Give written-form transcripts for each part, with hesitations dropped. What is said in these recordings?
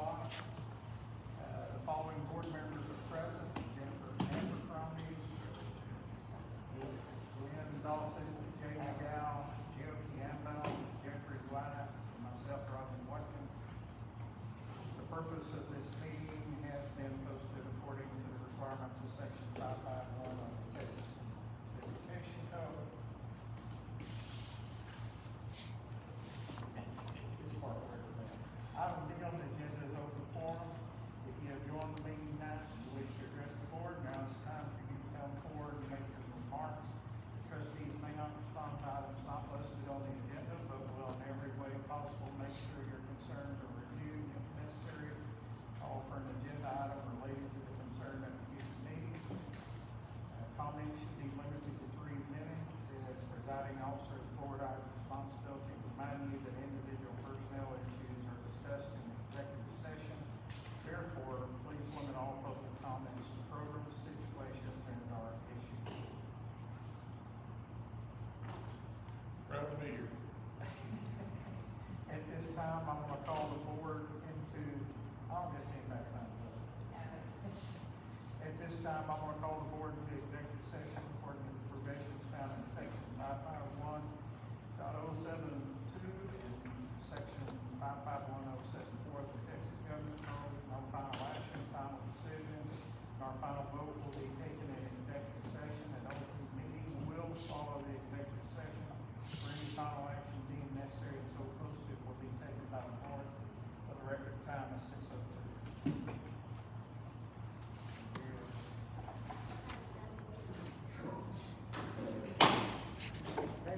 o'clock. The following board members are present: Jennifer Abercrombie, Lynn Dawson, Jay McGow, Joe Campbell, Jeffrey White, and myself, Robin Watkins. The purpose of this meeting has been posted according to the requirements of section 551 of the Texas Education Code. Item B on the agenda is open forum. If you have joined the meeting tonight and you wish to address the board, now is the time for you to come forward and make your remarks. Trustees may not respond to items not listed on the agenda, but will in every way possible make sure your concerns are reviewed if necessary. Call for an agenda item related to the concern at the future meeting. Comments should be limited to 3 minutes. As presiding officer of the board, I have the responsibility to remind you that individual personnel issues are discussed in executive session. Therefore, please limit all public comments to programs, situations, and/or issues. Proud to be here. At this time, I'm going to call the board into, I'll just see if that sounds good. At this time, I'm going to call the board into executive session according to the provisions found in section 551.072 and section 551.074 of the Texas Government Code. No final action, final decision, and our final vote will be taken in executive session. An open meeting will follow the executive session. For any final action deemed necessary and so posted will be taken by the board. For the record, time is 6:02. May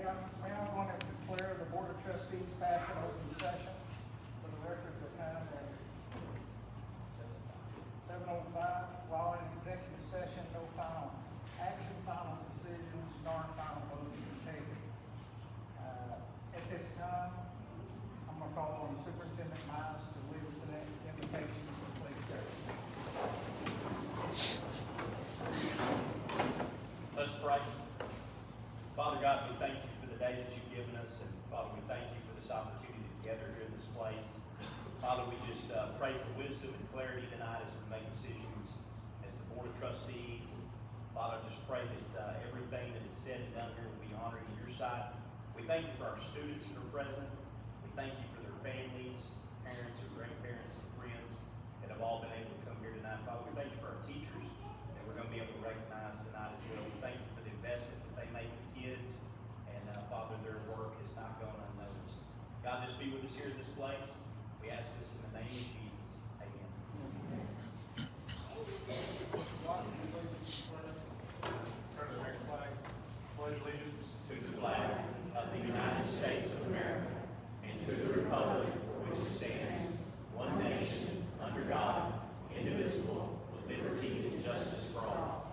I want to declare the Board of Trustees back in open session. For the record, the time is 7:05. While in executive session, no final action, final decisions, nor final votes are taken. At this time, I'm going to call on Superintendent Miles to lead us in an invitation for police station. Let's pray. Father God, we thank you for the day that you've given us, and Father, we thank you for this opportunity to gather here in this place. Father, we just pray for wisdom and clarity tonight as we make decisions as the Board of Trustees. And Father, I just pray that everything that is said and done here will be honoring in your sight. We thank you for our students that are present. We thank you for their families, parents, or grandparents, and friends that have all been able to come here tonight. Father, we thank you for our teachers that we're going to be able to recognize tonight as well. We thank you for the investment that they make in kids, and Father, their work has not gone unnoticed. God, just be with us here in this place. We ask this in the name of Jesus. Amen. Turn to the next flag. Pledge allegiance To the flag of the United States of America and to the republic for which it stands, one nation, under God, indivisible, with liberty and justice for all.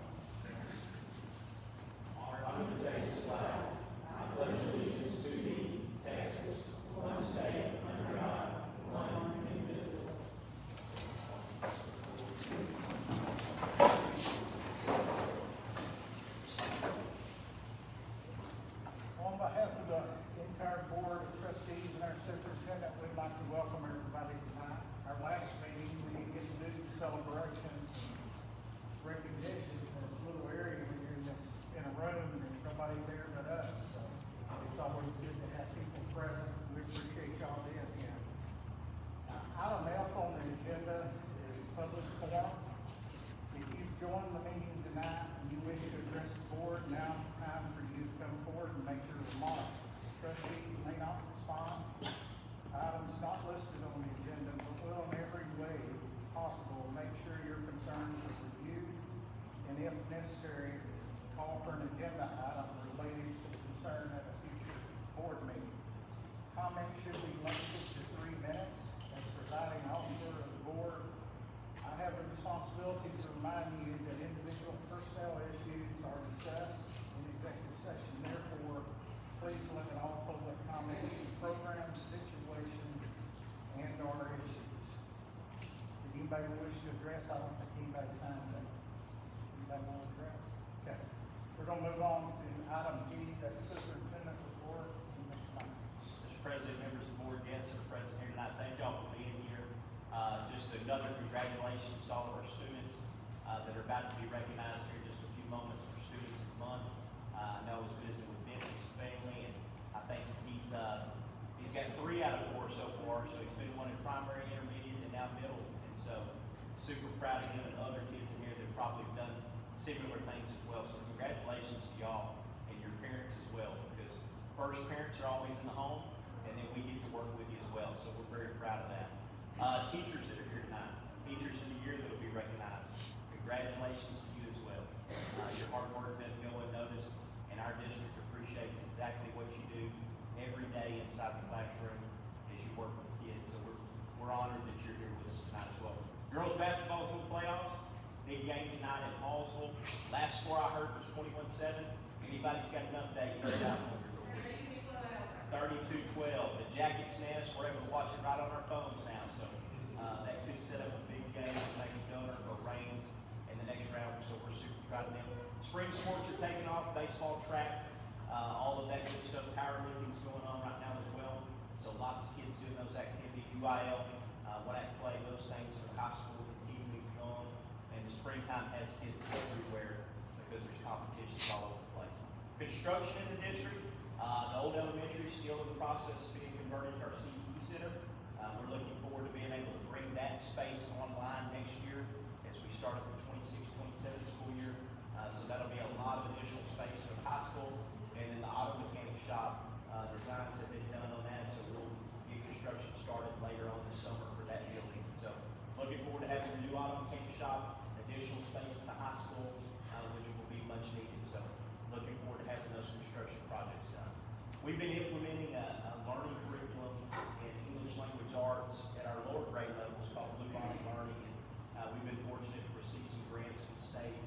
Honor the Texas flag. I pledge allegiance to thee, Texas, one state, under God, one indivisible. On behalf of the entire Board of Trustees and our superintendent, we'd like to welcome everybody tonight. Our last meeting, we didn't get to do celebrations, recognition in this little area when you're in a room and there's nobody there but us. So it's always good to have people present. We appreciate y'all being here. Item F on the agenda is public forum. If you've joined the meeting tonight and you wish to address the board, now is the time for you to come forward and make your remarks. Trustees may not respond to items not listed on the agenda, but will in every way possible make sure your concerns are reviewed, and if necessary, call for an agenda item related to the concern at a future board meeting. Comments should be limited to 3 minutes. As presiding officer of the board, I have the responsibility to remind you that individual personnel issues are discussed in executive session. Therefore, please limit all public comments to programs, situations, and/or issues. If anybody wish to address, I don't think anybody signed that. Anybody want to address? Okay. We're going to move on to item G, that's superintendent report. Mr. Myers. Mr. President, members of the board, guests that are present here tonight, thank y'all for being here. Just another congratulations to all of our students that are about to be recognized here in just a few moments for Students of the Month. I know I was visiting with Ben and his family, and I think he's got 3 out of 4 so far, so he's been one in primary, intermediate, and now middle. And so super proud of him and other kids in here that have probably done similar things as well. So congratulations to y'all and your parents as well, because first parents are always in the home, and then we get to work with you as well. So we're very proud of that. Teachers that are here tonight, Teachers of the Year that will be recognized, congratulations to you as well. Your hard work doesn't go unnoticed, and our district appreciates exactly what you do every day inside the classroom as you work with kids. So we're honored that you're here with us tonight as well. Girls basketball is in the playoffs. Big game tonight at Hallsville. Last score I heard was 21-7. Anybody's got an update? 32-12. The Jackets Nest, we're able to watch it right on our phones now. So that could set up a big game with maybe Gunner or Reigns in the next round. So we're super proud of them. Spring sports are taking off. Baseball, track, all of that good stuff. Powerlifting's going on right now as well. So lots of kids doing those activities. UIL, what I play, those things are high school continuing on. And the springtime has kids everywhere because there's competitions all over the place. Construction in the district. The old elementary is still in the process of being converted to our CTE center. We're looking forward to being able to bring that space online next year as we start up the 26-27 school year. So that'll be a lot of additional space for the high school. And then the auto mechanic shop, designs have been done on that, so we'll get construction started later on this summer for that building. So looking forward to having the new auto mechanic shop, additional space in the high school, which will be much needed. So looking forward to having those construction projects done. We've been implementing a learning curriculum in English language arts at our lower grade levels called Blue Bonnet Learning. And we've been fortunate to receive some grants from the state.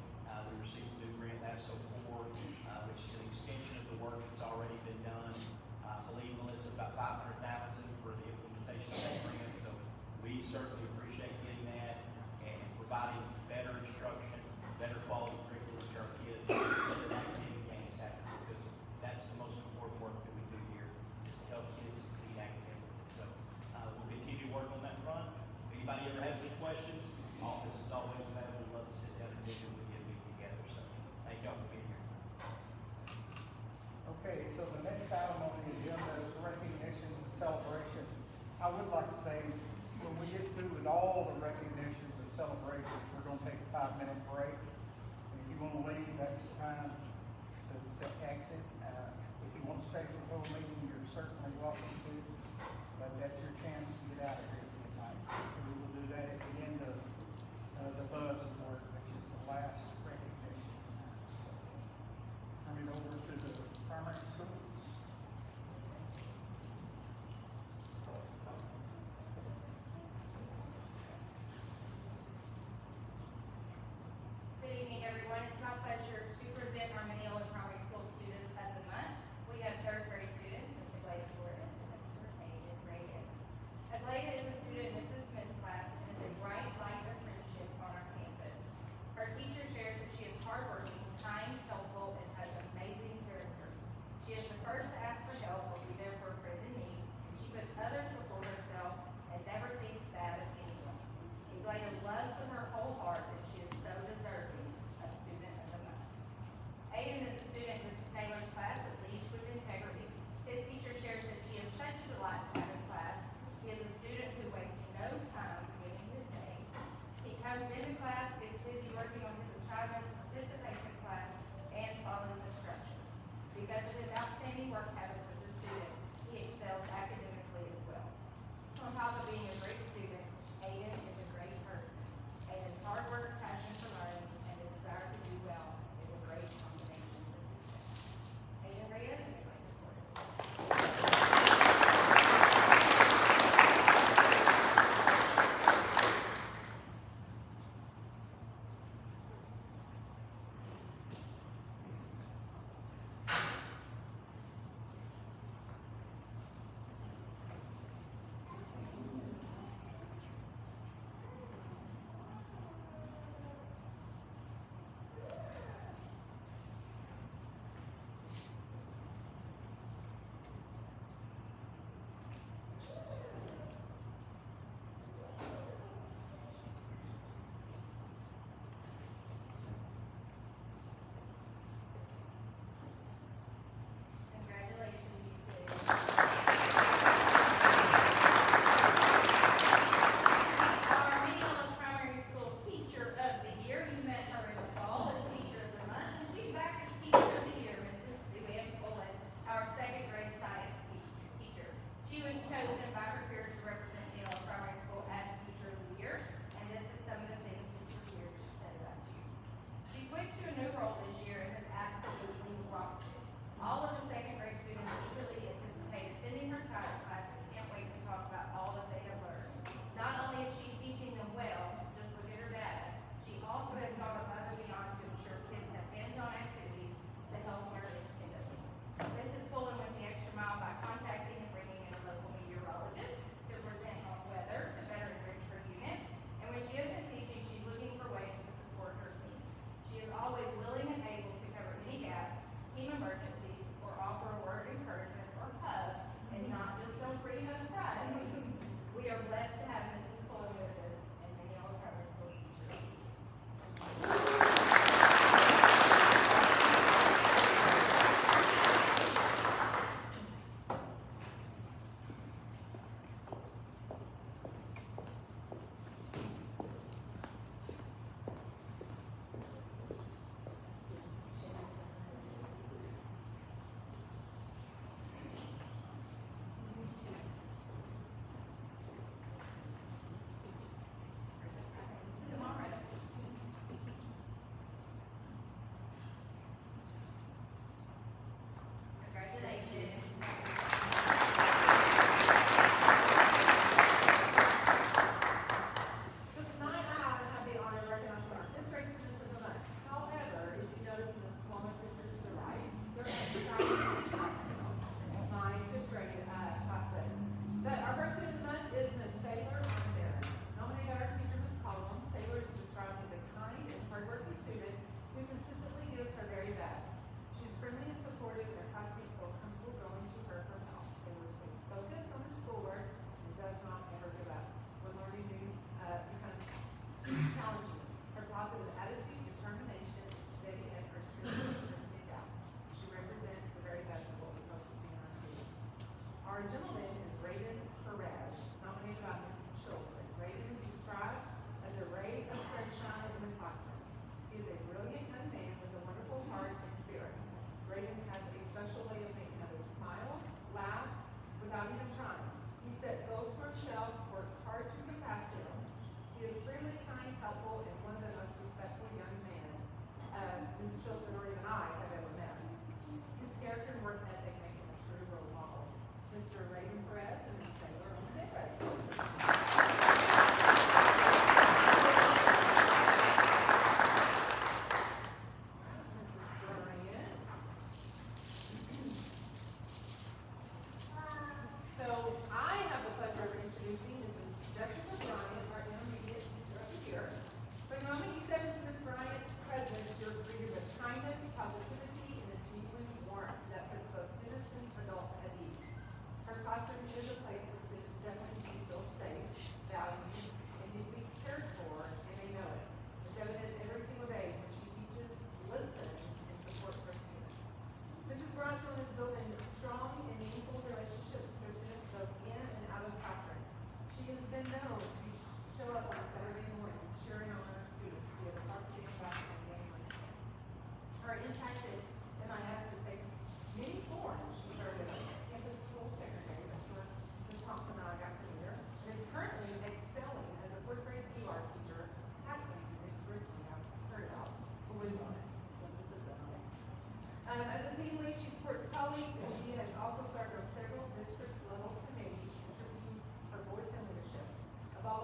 We received a new grant, ASO4, which is an extension of the work that's already been done. I believe, Melissa, about $500,000 for the implementation of that grant. So we certainly appreciate getting that and providing better instruction, better quality curriculum to our kids, so that activity gains happen, because that's the most important work that we do here, is to help kids succeed academically. So we'll continue to work on that front. If anybody ever has any questions, office is always available. We'd love to sit down and visit with you and meet together. So thank y'all for being here. Okay, so the next item on the agenda is recognitions and celebrations. I would like to say, when we get through with all the recognitions and celebrations, we're gonna take a 5-minute break. And if you wanna leave, that's the time to exit. If you want to stay for the whole meeting, you're certainly welcome to, but that's your chance to get out of here if you'd like. And we will do that at the end of the buzz award, which is the last recognition. So, turn it over to the primary school. Good evening, everyone. It's my pleasure to present our Mineola Primary School Students of the Month. We have third grade students, Mr. Blake Flores and Mr. represent Taylor Primary School as Teacher of the Year, and this is some of the things that your peers have said about you. She switched to a new role this year and has absolutely rocked it. All of the second grade students eagerly anticipate attending her science class and can't wait to talk about all that they have learned. Not only is she teaching them well, just look at her data, she also has gone above and beyond to ensure kids have hands-on activities to help learn independently. This is pulling with the extra mile by contacting and bringing in a local meteorologist to present on weather to better enrich her unit. And when she isn't teaching, she's looking for ways to support her team. She is always willing and able to cover any gaps, team emergencies, or offer a word of encouragement or hug, and not just on free hug Friday. We are blessed to have Mrs. Chloe with us and Mineola Primary School teacher. Congratulations. So tonight I have the honor of recognizing our fifth grade students of the month. However, if you notice in the smaller picture to the right, there are my fifth grade classes. But our first student of the month is Miss Sailor Armendariz. Nominated by our teacher, Ms. Collum, Sailor is described as a kind and hardworking student who consistently gives her very best. She's friendly and supportive, and her classmates feel comfortable going to her for help. Sailor stays focused on her schoolwork and does not ever give up. When learning new becomes challenging, her positive attitude, determination, and steady effort truly makes her stand out. She represents the very best of what we hope to see in our students. Our gentleman is Raiden Perez, nominated by Ms. Schultzen. Raiden is described as a ray of sunshine in the classroom. He is a brilliant young man with a wonderful heart and spirit. Raiden has a special way of making others smile, laugh, without even trying. He sets goals for himself, works hard to surpass them. He is really kind, helpful, and one of the most respectful young men Ms. Schultzen or even I have ever met. His character and work ethic make him a true role model. Mr. Raiden Perez and Ms. Sailor Armendariz. Mrs. Bryant. So I have the pleasure of introducing Mrs. Jessica Bryant, our intermediate teacher of the year. From the moment you step into Ms. Bryant's presence, you're greeted with kindness, positivity, and a genuine warmth that puts both students and adults at ease. Her classroom is a place where students definitely feel safe, valued, and deeply cared for, and they know it. It's evident every single day when she teaches, listens, and supports her students. Mrs. Bronson is building strong and meaningful relationships with her students both in and out of the classroom. She has been known to show up on Saturday morning, cheering on her students via the marketing class and game on hand. Her impact at MIS has taken many forms. She served as a campus school secretary, that's where Ms. Thompson and I got to meet her, and is currently excelling as a fourth grade PR teacher, tackling the new curriculum I've heard about, believe on it. As a team lead, she supports colleagues, and she has also served on several district level committees, contributing her voice and leadership. Above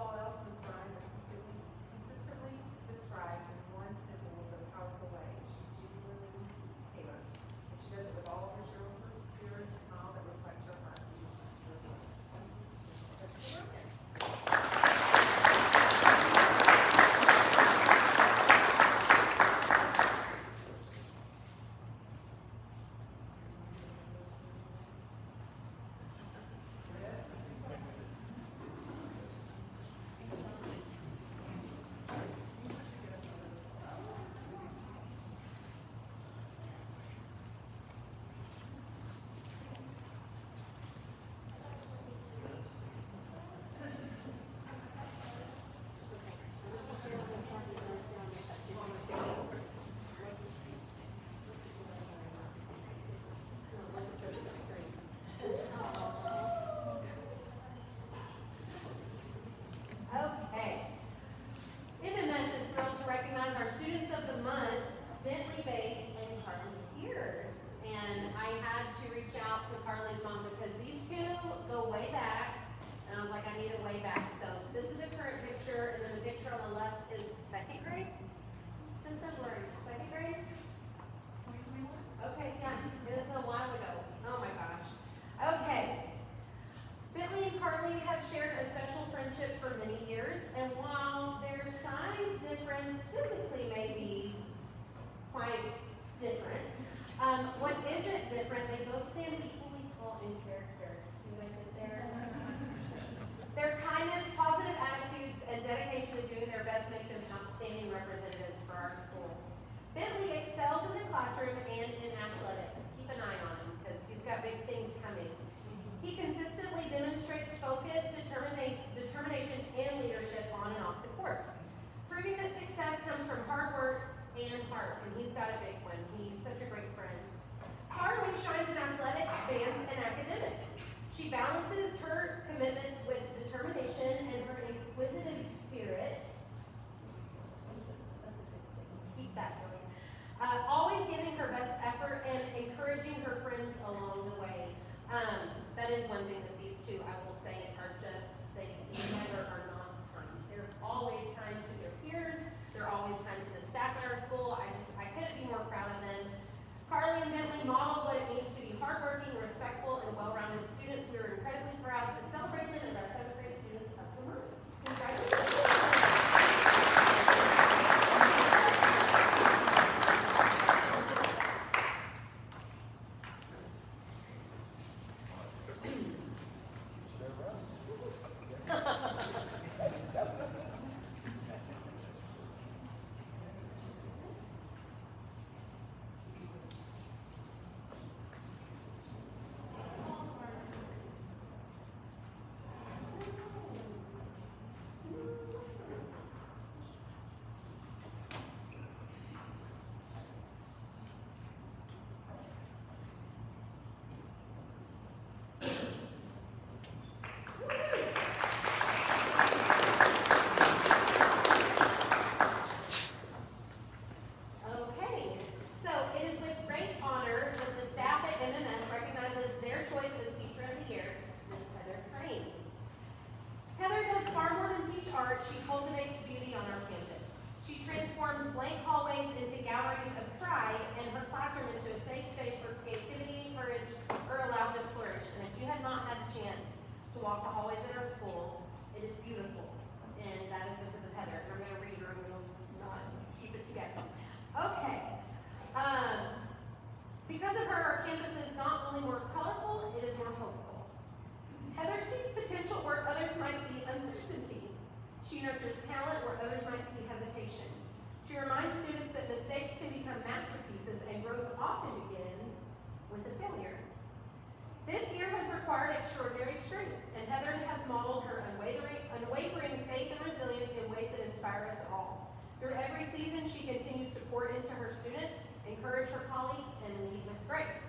numbers were in second grade? 2021? Okay, yeah, it was a while ago. Oh my gosh. Okay. Bentley and Carly have shared a special friendship for many years, and while their size difference physically may be quite different, what isn't different, they both stand equally tall in character. See what I did there? Their kindness, positive attitudes, and dedication to doing their best make them outstanding representatives for our school. Bentley excels in the classroom and in athletics. Keep an eye on him because he's got big things coming. He consistently demonstrates focus, determination, and leadership on and off the court, proving that success comes from hard work and heart, and he's got a big one. He's such a great friend. Carly shines in athletics, bands, and academics. She balances her commitments with determination and her inquisitive spirit. Keep that going. Always giving her best effort and encouraging her friends along the way. That is one thing that these two, I will say, are just, they never are not kind. They're always kind to their peers. They're always kind to the staff at our school. I couldn't be more proud of them. Carly and Bentley model what it means to be hardworking, respectful, and well-rounded students. We are incredibly proud to celebrate them as our 7th grade students of the month. Congratulations. Walk the hallways in our school. It is beautiful, and that is because of Heather. And I'm going to read her, and we'll not keep it together. Okay. Because of her, our campus is not only more colorful, it is more hopeful. Heather sees potential where others might see uncertainty. She nurtures talent where others might see hesitation. She reminds students that mistakes can become masterpieces, and growth often begins with a failure. This year has required extraordinary strength, and Heather has modeled her unwavering faith and resilience in ways that inspire us all. Through every season, she continues to pour into her students, encourage her colleagues, and lead with grace.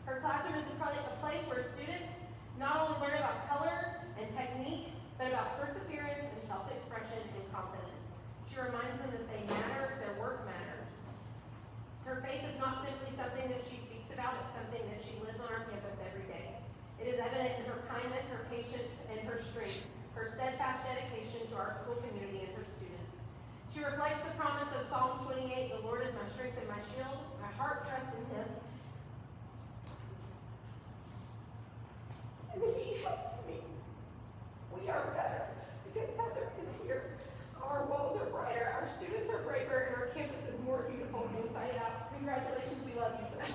Her classroom is a place where students not only learn about color and technique, but about perseverance and self-expression and confidence. She reminds them that they matter, their work matters. Her faith is not simply something that she speaks about, it's something that she lives on our campus every day. It is evident in her kindness, her patience, and her strength, her steadfast dedication to our school community and her students. She reflects the promise of Psalms 28, "The Lord is my strength and my shield. My heart trusts in him, and he helps me." We are better because Heather is here. Our walls are brighter, our students are braver, and our campus is more beautiful inside out. Congratulations, we love you so much.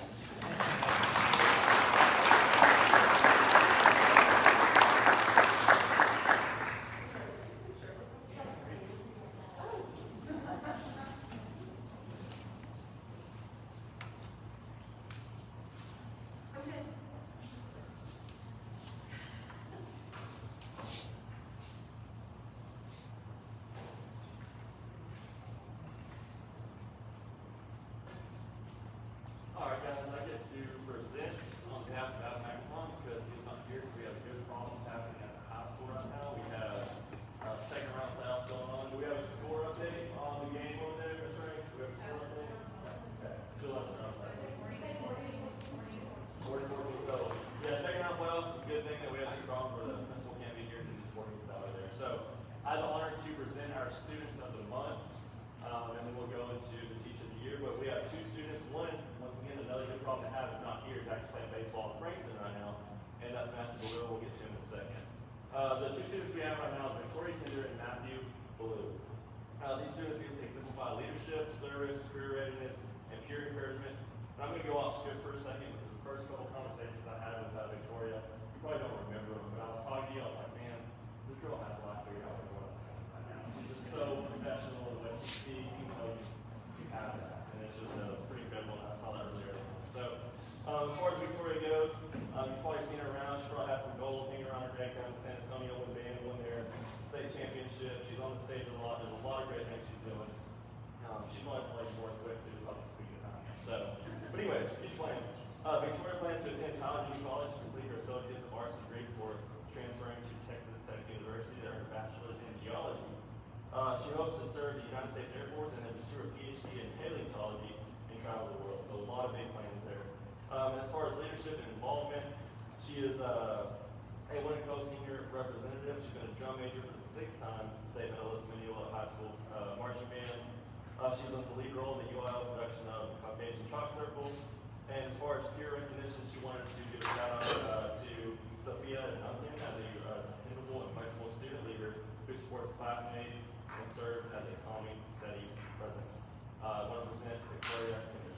All right, guys, I get to present on behalf of Adam McClung because he's not here. We have good problems happening at the high school right now. We have second round playoffs going on. Do we have a score update on the game over there, Ms. Ray? Do we have a score update? Okay. Still have to know that. 40-40. So, yeah, second round playoffs is a good thing that we have some strong where the principal can't be here to just working with out there. So, I have the honor to present our students of the month, and then we'll go into the teacher quick, we have two students. One, once again, another good problem to have is not here. He's actually playing baseball in Frankston right now, and that's Matthew Ballou. We'll get to him in a second. The two students we have right now is Victoria Kinder and Matthew Ballou. These students exemplify leadership, service, career readiness, and pure encouragement. And I'm going to go off script for a second because the first couple conversations I had with Victoria, you probably don't remember them, but I was talking to you, I was like, man, this girl has a lot figured out with what I'm doing right now. She's just so professional in the way she speaks, you know, you have that. And it's just pretty incredible, and I saw that really early. So, as far as Victoria goes, you've probably seen her around. She probably has some gold hanging around her neck down in San Antonio when band won their state championship. She's on the stage a lot. There's a lot of great things she's doing. She's probably played more quick to the public speaking than I am. So, but anyways, huge plans. Victoria plans to attend Tyler Junior College to complete her Associates of Arts degree before transferring to Texas Tech University to earn her bachelor's in geology. She hopes to serve the United States Air Force and then pursue her PhD in paleontology and travel the world. So a lot of big plans there. And as far as leadership and involvement, she is a Winnebago senior representative. She's been a drum major for the 6th time state medalist Mineola High School's marching band. She's on the lead role in the UIL production of Caucasian Chalk Circle. And as far as peer recognition, she wanted to give a shout out to Sophia and Duncan as a dependable and flexible student leader who supports classmates and serves as a calming, steady presence. I want to present Victoria Kinder.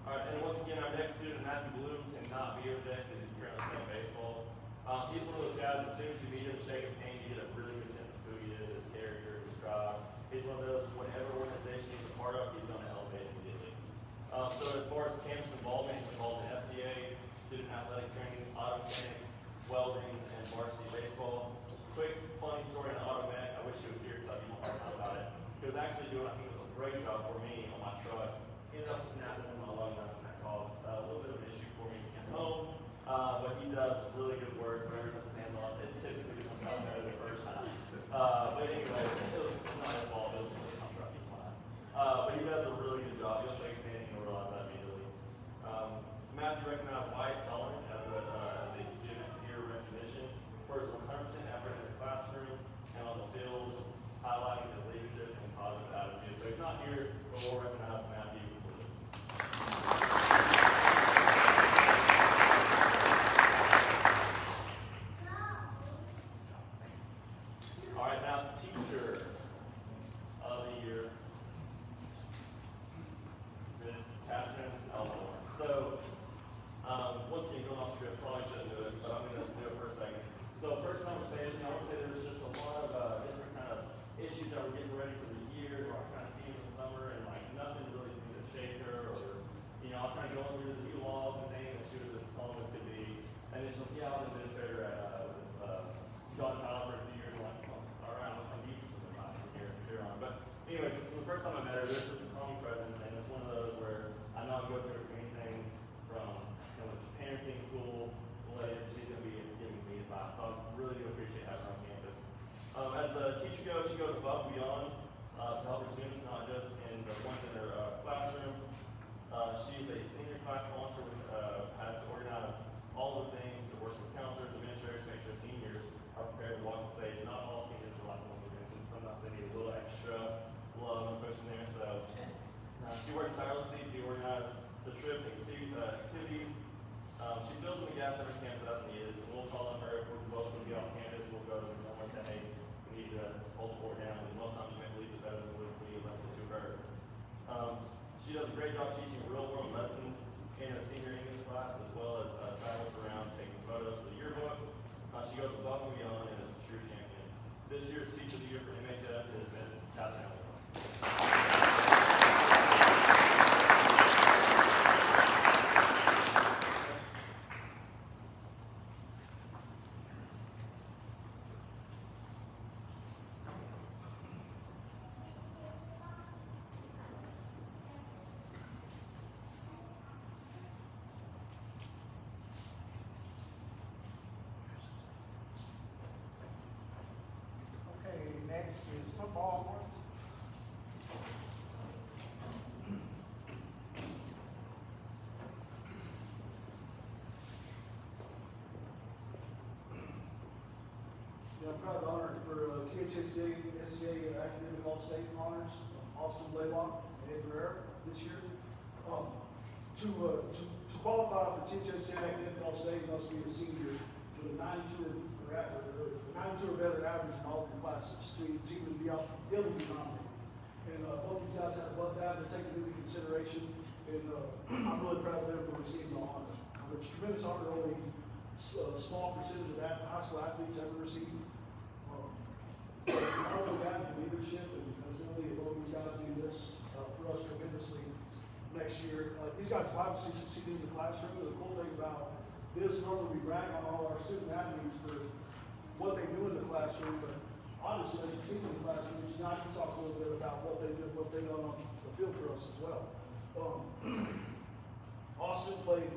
Alright, and once again, our next student, Matthew Ballou, cannot be here today because he's currently playing baseball. He's one of those guys that as soon as you meet him, shake his hand, you get a really good sense of who he is, his character, his drive. He's one of those, whatever organization he's a part of, he's going to elevate immediately. So as far as campus involvement, he's involved in FCA, student athletic training, auto mechanics, welding, and varsity baseball. Quick, funny story on auto mech. I wish he was here because I'd be more hard time about it. He was actually doing, I think it was a great job for me on my truck. Ended up snapping in my lug nuts, and that caused a little bit of an issue for me at home. But he does really good work. Whenever he puts his hands on it, it typically comes out better the first time. But anyway, it was not his fault. It was really comes out each time. But he does a really good job. You'll shake his hand and you'll realize that immediately. Matthew recognized Wyatt Sullivan as a student peer recognition for his 100% effort in the classroom and on the field, highlighting his leadership and positive attitude. So he's not here, but we'll recognize Matthew. All right, now teacher of the year, Ms. Catherine Elmore. So, once again, going off script, probably shouldn't do it, but I'm going to do it for a second. So, first conversation, I would say there's just a lot of different kind of issues that we're getting ready for the year, or I kind of seen in the summer, and like nothing really seemed to shake her, or I was kind of going through the new laws and things, and she was just telling us to be. And then she's like, yeah, I was an administrator at John Tyler for a few years. I'm like, all right, I'm going to give you some advice from here on. But anyways, the first time I met her, there's just a calming presence, and it's one of those where I know I go to her for anything from parenting school related. She's going to be giving me advice. So I really do appreciate having her on campus. As the teacher goes, she goes above and beyond to help her students, not just in the ones in her classroom. She's a senior class sponsor, which has to organize all the things to work with counselors, administrators, make sure seniors are prepared to walk the stage. Not all seniors are like the ones we mentioned. Sometimes they need a little extra love and push in there. So she works tirelessly to organize the trips and activities. She fills in the gaps every campus that's needed. We'll call on her if we're both going to be on campus. We'll go to the normal and say, hey, we need to hold the fort down. And most times she makes leads it better than we left it to her. She does a great job teaching real-world lessons in her senior English class, as well as travels around taking photos for the yearbook. She goes above and beyond and is a true champion. This year's Teacher of the Year for MHS is Ms. Catherine Elmore. next is football awards. Yeah, I'm proud to honor for THSA, SCA Academic All-State Honors, Austin Blaylock and Ed Guerrero this year. To qualify for THSA Academic All-State, you must be a senior with a 92 or better average in all of your classes to even be able to be nominated. And both these guys have above that, they're taking into consideration, and I'm really proud of them for receiving the honor. It's a tremendous honor, only a small percentage of high school athletes ever receive. Not only that, the leadership and ability of all these guys do this for us tremendously next year. These guys have obviously succeeded in the classroom. The cool thing about this, normally we brag on all our student athletes for what they do in the classroom, but honestly, as a team in the classroom, it's nice to talk a little bit about what they did, what they done on the field for us as well. Austin played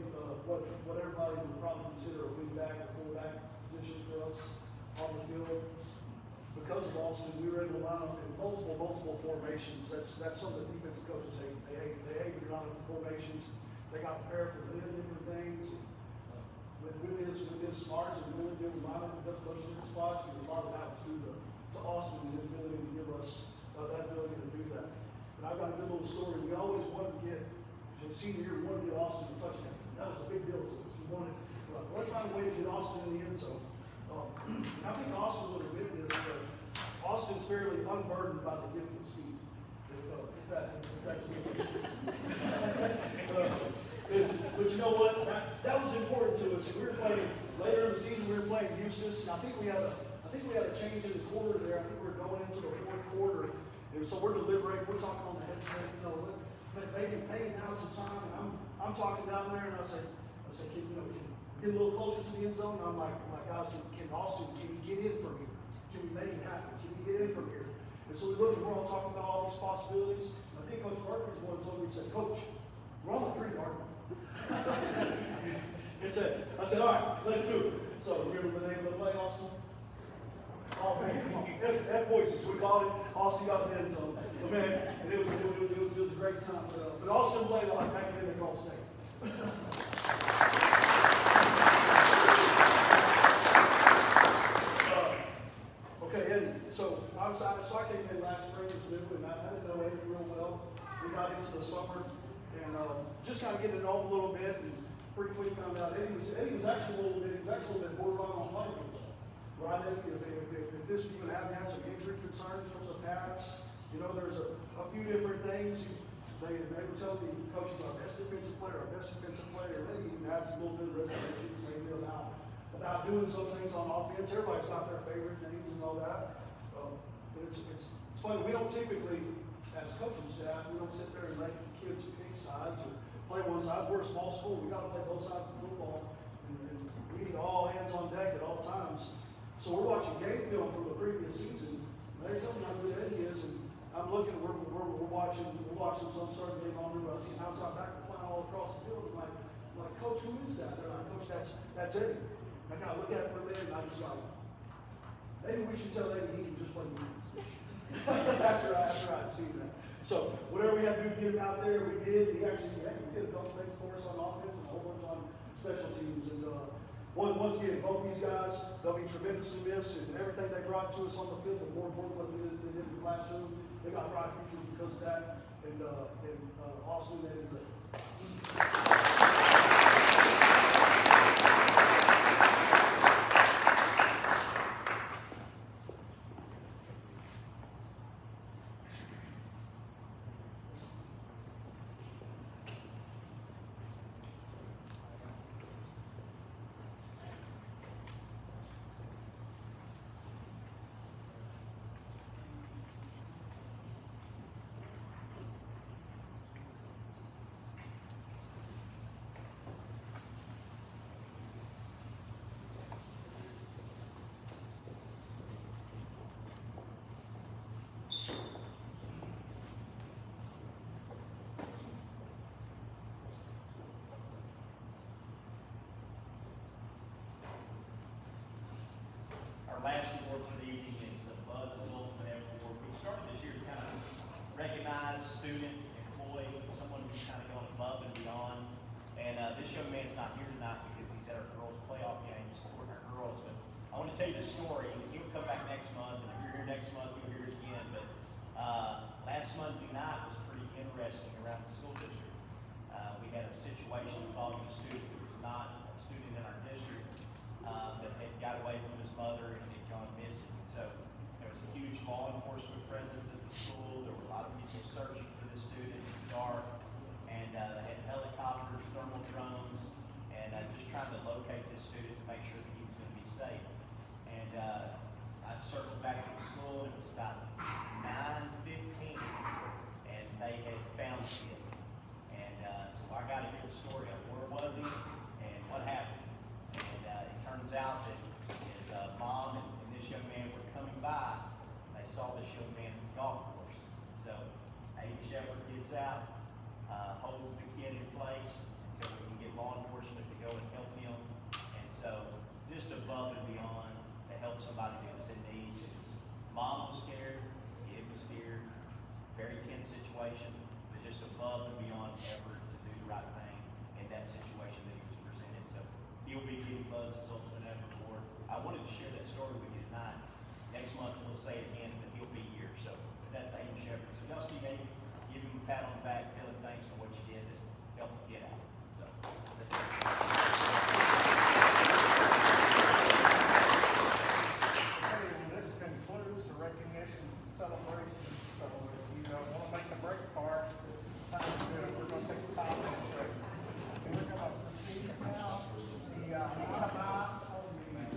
what everybody would probably consider a wing-back or full-back position for us on the field. Because of Austin, we were able to line up in multiple formations. That's something that defensive coaches hate. They hate when you're lining up in formations. They got prepared for many different things. We did smarts and really did line up in those different spots, and a lot of that was due to Austin and his ability to give us that ability to do that. And I've got a good little story. We always wanted to get, in senior year, we wanted to get Austin a touchdown. That was a big deal to us. We wanted, let's find a way to get Austin in the end zone. I think Austin would admit this, but Austin's fairly unburdened by the gift of speed. If that's good. But you know what? That was important to us. We were playing later in the season. We were playing Eustis, and I think we had a change in the quarter there. I think we were going into the fourth quarter, and so we're deliberating. We're talking on the headset. Hey, now's the time. And I'm talking down there, and I said, can get a little closer to the end zone. And I'm like, guys, can Austin, can he get in from here? Can we make it happen? Can he get in from here? And so we looked, and we're all talking about all these possibilities. And I think Coach Murphy's one told me, he said, Coach, we're on the 3-yard line. I said, all right, let's do it. So remember the name of the play, Austin? Oh man, come on. F voices, we called it. Austin got the end zone. But man, and it was a great time. But Austin played like academic All-State. Okay, Eddie. So I came in last spring as new, and I didn't know Eddie real well. We got into the summer and just kind of getting to know him a little bit, and pretty quick found out Eddie was actually a little bit borderline on playing football. Right, Eddie? If this even hadn't had some injury concerns from the past, there's a few different things. They were telling me, Coach, he's our best defensive player, and they even had some little bit of reservations maybe about doing some things on offense. Everybody's got their favorite things and all that. But it's funny, we don't typically, as coaching staff, we don't sit there and let the kids pick sides or play one side. We're a small school, we gotta play both sides of football, and we need all hands on deck at all times. So we're watching game film from the previous season. They tell me how good Eddie is, and I'm looking, we're watching some certain game on the road, seeing outside back flying all across the field. I'm like, Coach, who is that? They're like, Coach, that's Eddie. I gotta look at it for a minute, and I just like, maybe we should tell Eddie he can just play defense after I'd seen that. So whatever we had to do to get him out there, we did. He did a couple things for us on offense and a whole bunch on special teams. And once again, both these guys, they'll be tremendously missed, and everything they brought to us on the field, but more important what they did in the classroom. They got bright futures because of that, and Austin and Our last award for the evening is Buzz Ultimate this young man's not here tonight because he's at our girls' playoff game supporting our girls, but I want to tell you the story. He'll come back next month, and if you're here next month, you'll hear it again. But last Monday night was pretty interesting around the school district. We had a situation involving a student who was not a student in our district that had got away from his mother and had gone missing. So there was a huge law enforcement presence at the school. There were a lot of people searching for the student in the dark, and they had helicopters, thermal drones, and just trying to locate this student to make sure that he was going to be safe. And I circled back to the school, and it was about 9:15, and they had found the kid. And so I got to hear the story of where was he and what happened. And it turns out that his mom and this young man were coming by. They saw this young man at the golf course. So Amy Shepherd gets out, holds the kid in place until we can get law enforcement to go and help him. And so just above and beyond to help somebody that was in need. His mom was scared, kid was scared, very tense situation, but just above and beyond effort to do the right thing in that situation that he was presented. So he'll be getting Buzz's Ultimate Effort Award. I wanted to share that story with you tonight. Next month we'll say it again, but he'll be here. So that's Amy Shepherd. So y'all see Amy, give him a pat on the back, tell him thanks for what you did to help him get out. So that's it. Okay, this concludes the recognitions and celebrations, so if you want to make a break part, it's time to do it. We're going to take a 5-minute break. And we're going to proceed now. The item on the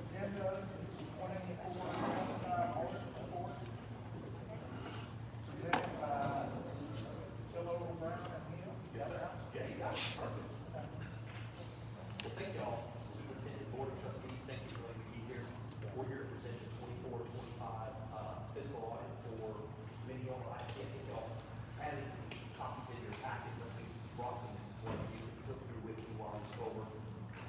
agenda is 24, audit report, presented by Bill Brown and Neil. Yes, sir. Yeah, you got it. Perfect. Well, thank y'all, Superintendent, Board of Trustees, thank you for letting me be here. We're here to present the 24-25 fiscal audit for many of y'all. I can't think y'all had copies in your packet, but we brought some ones you can flip through with you while we go over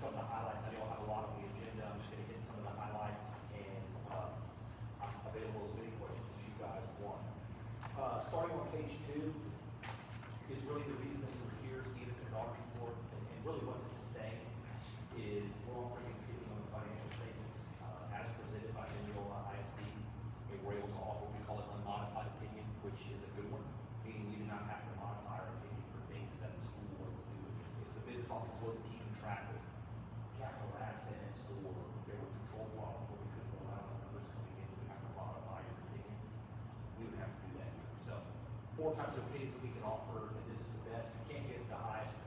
some of the highlights. I know I have a lot on the agenda. I'm just gonna hit some of the highlights, and I'm available as many questions as you guys want. Starting on page 2 is really the reason that we're here, see the audit report, and really what this is saying is we're offering and treating on the financial statements as presented by Mineola ISD, and we're able to offer what we call an unmodified opinion, which is a good one, meaning we do not have to modify our opinion for things that the school wasn't doing. If the business office wasn't keeping track of capital assets or there were control problems where we couldn't allow the numbers coming in, we have to modify your opinion. We would have to do that here. So 4 types of opinions we can offer, and this is the best. You can't get the highest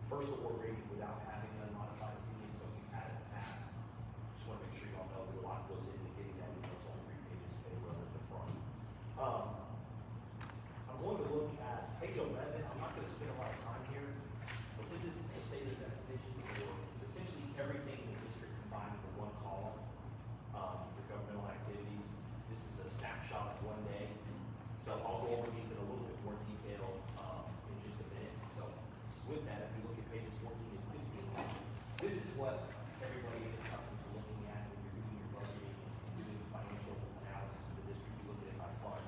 first award rating without having an unmodified opinion, so we've had it in the past. Just want to make sure y'all know that a lot goes into getting that, even though it's only 3 pages of paper at the front. I'm going to look at page 11. I'm not going to spend a lot of time here, but this is a state of the position for, it's essentially everything in the district combined into one column for governmental activities. This is a snapshot of one day. So I'll go over these in a little bit more detail in just a minute. So with that, if you look at pages 14 and 15, this is what everybody is accustomed to looking at when you're doing your budgeting and doing financial analysis of the district. You look at it by fund.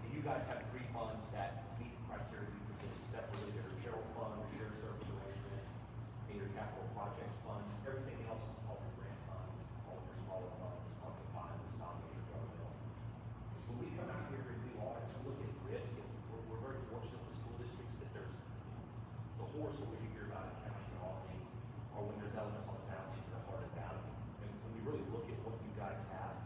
And you guys have 3 funds that meet the criteria you presented separately. There's a general fund, a shared service arrangement, and your capital projects funds. Everything else, all your grant funds, all your smaller funds are combined as non-major governmental. When we come out here and do audits, we look at risk, and we're very fortunate with school districts that there's the horror stories you hear about in county and auditing, or when there's elements on the balance sheet that are hard to value. And when you really look at what you guys have,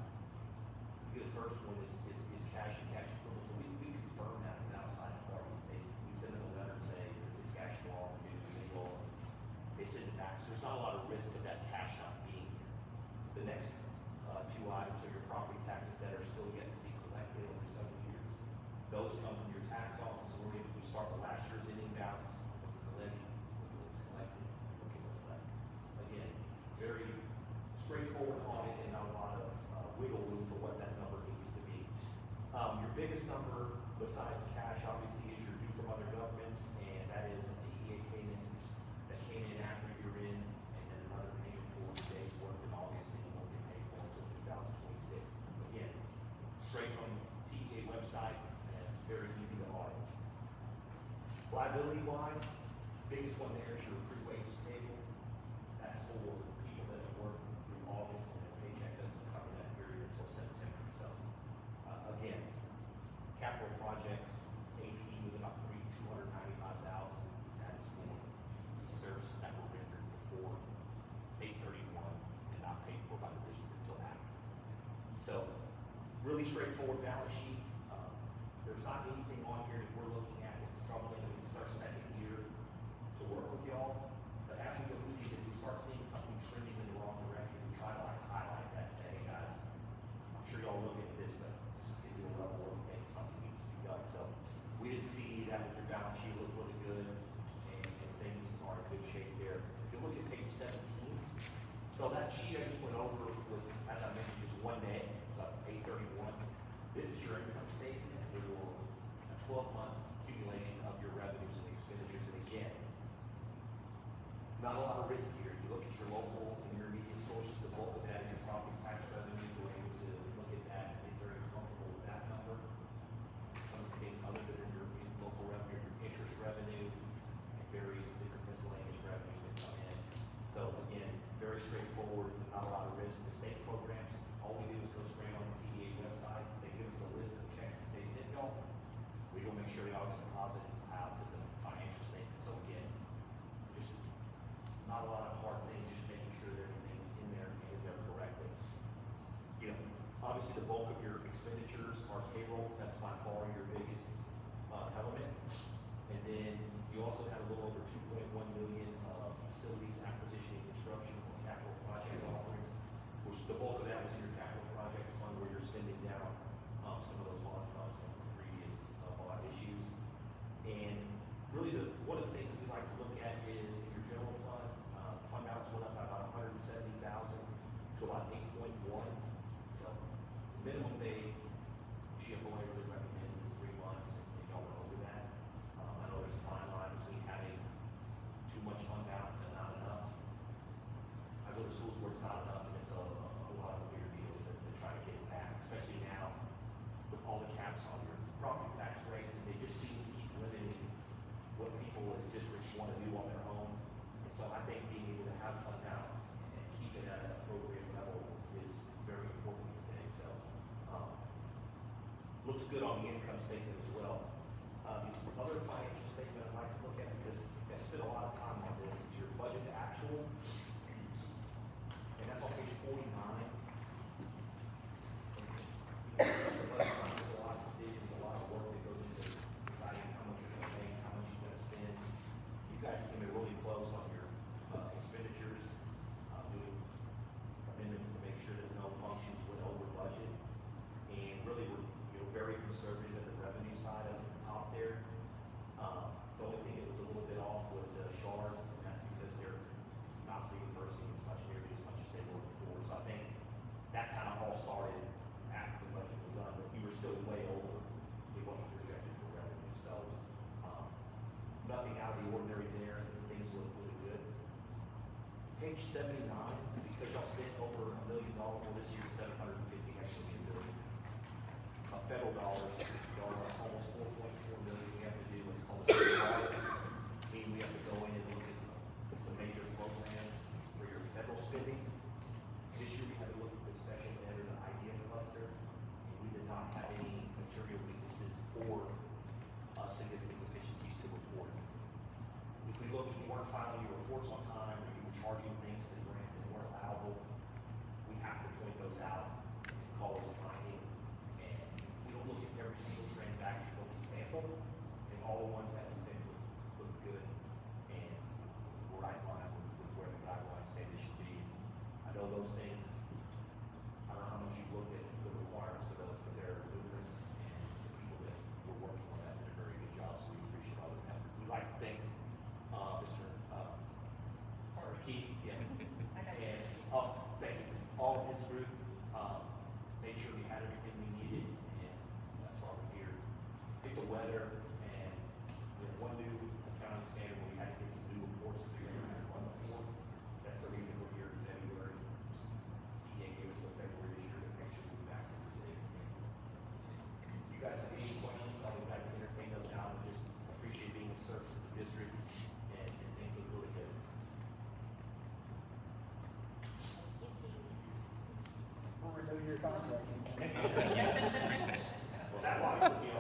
the first one is cash and cash equivalents. We confirm that with outside parties. We send them a letter and say, is this cash law, is it legal? They send it back. So there's not a lot of risk of that cash not being here. The next 2 items are your property taxes that are still yet to be collected over several years. Those come from your tax office. We start with last year's ending balance, the levy, look at what's collected, look at what's left. Again, very straightforward audit and not a lot of wiggle room for what that number needs to be. Your biggest number besides cash obviously is your due from other governments, and that is a TEA payment that came in after you're in, and then another payment for the days worked in August, and you won't get paid for until 2026. Again, straight from TEA website, and very easy to audit. Liability wise, Biggest one there is your accrued wages table. That's for people that have worked through August and their paycheck doesn't cover that period until September. So, again, capital projects, AP was about $295,000. That is for the services that were rendered before 8/31 and not paid for by the district until after. So, really straightforward balance sheet. There's not anything on here that we're looking at that's troubling. It's our second year to work with y'all. But as we go through these, if we start seeing something trending in the wrong direction, we try to highlight that and say, hey guys, I'm sure y'all look at this, but just give you a level where we think something needs to be done. So we didn't see that with your balance sheet looked really good and things are in good shape there. If you look at page 17, so that sheet I just went over was, as I mentioned, just one day, so 8/31. This is your income statement and your 12-month accumulation of your revenues and expenditures. And again, not a lot of risk here. You look at your local and intermediate sources, the bulk of that is your property tax revenue. You're able to look at that and get very comfortable with that number. Some of the things other than your local revenue, your interest revenue, and various different miscellaneous revenues that come in. So again, very straightforward, not a lot of risk. The state programs, all we do is go straight on the TDA website. They give us a list of checks that they send y'all. We go make sure they all get deposited out to the financial statement. So again, just not a lot of hard things, just making sure that everything's in there and in there correctly. You know, obviously the bulk of your expenditures are payroll. That's by far your biggest element. And then you also have a little over 2.1 million of facilities acquisition and construction or capital projects offerings, which the bulk of that was your capital projects fund where you're spending down some of those bond funds from previous bond issues. And really one of the things that we like to look at is in your general fund, fund balance went up by about 170,000 to about 8.1. So minimum they GFOA really recommends is 3 months, and y'all went over that. I know there's a fine line between having too much fund balance and not enough. I go to schools where it's not enough, and it's a lot of a bigger deal to try to get it back, especially now with all the caps on your property tax rates, and they just seem to keep limiting what people as districts want to do on their own. And so I think being able to have fund balance and keep it at an appropriate level is very important today. So, looks good on the income statement as well. The other financial statement I'd like to look at, because I spent a lot of time on this, is your budget to actual. And that's on page 49. There's a lot of decisions, a lot of work that goes into deciding how much you're going to make, how much you're going to spend. You guys can be really close on your expenditures, doing amendments to make sure that no functions went over budget. And really, we're very conservative at the revenue side of the top there. The only thing that was a little bit off was the SHARs, and that's because they're not reimbursing as much nearly as much as they were before. So I think that kind of all started after the budget was done, but we were still way over what we projected for revenue. So nothing out of the ordinary there. Things look really good. Page 79, because y'all spent over $1 million, well, this year 750, actually $1 million. Federal dollars, y'all are almost 4.4 million. We have to do what's called a audit, meaning we have to go in and look at some major programs for your federal spending. This year we had to look at the special ed or the IDEA cluster, and we did not have any material weaknesses or significant deficiencies to report. If we look, if you weren't filing your reports on time, or you were charging things to the grant that weren't allowable, we have to point those out and call it a finding. And we don't look at every single transaction, but we sample, and all the ones that we think look good and we're right in line with where the guidelines say they should be. I know those things, I don't know how much you've looked at the requirements for those, but they're numerous, and the people that were working on that did a very good job, so we appreciate all their effort. We'd like to thank Mr. Keith, yeah, and thank all of his group. Made sure we had everything we needed, and that's why we're here. Pick the weather, and we have one new accounting standard where we had to get some new reports to figure out how to run the report. That's the reason we're here in February. TA gave us till February this year to make sure we're back to today. You guys have any questions? I'll be glad to entertain those now, and just appreciate being of service to the district and contract. Well, that line would be on.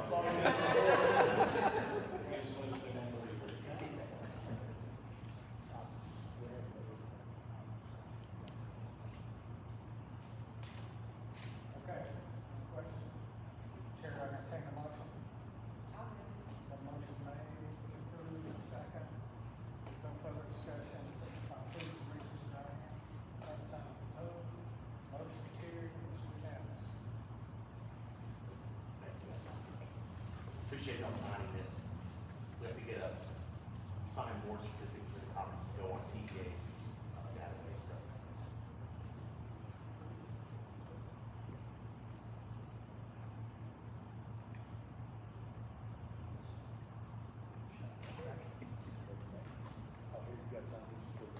Okay, any questions? Chair, I entertain a motion. I'll move. A motion made, approved, second. No further discussion, signify please, raise your right hand. Same sign opposed. Motion carried, it's unanimous. Appreciate y'all signing this. We have to get a signed board certificate for the copies to go on TPA's database, so. Oh, here you got some, this is good.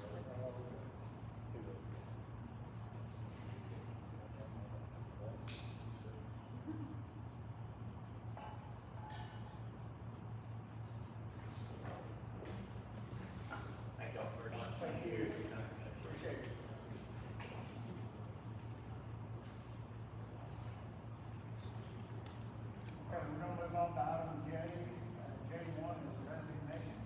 Thank y'all very much. Thank you. Appreciate it. Okay, we're gonna move on to item J. J1 is resignation.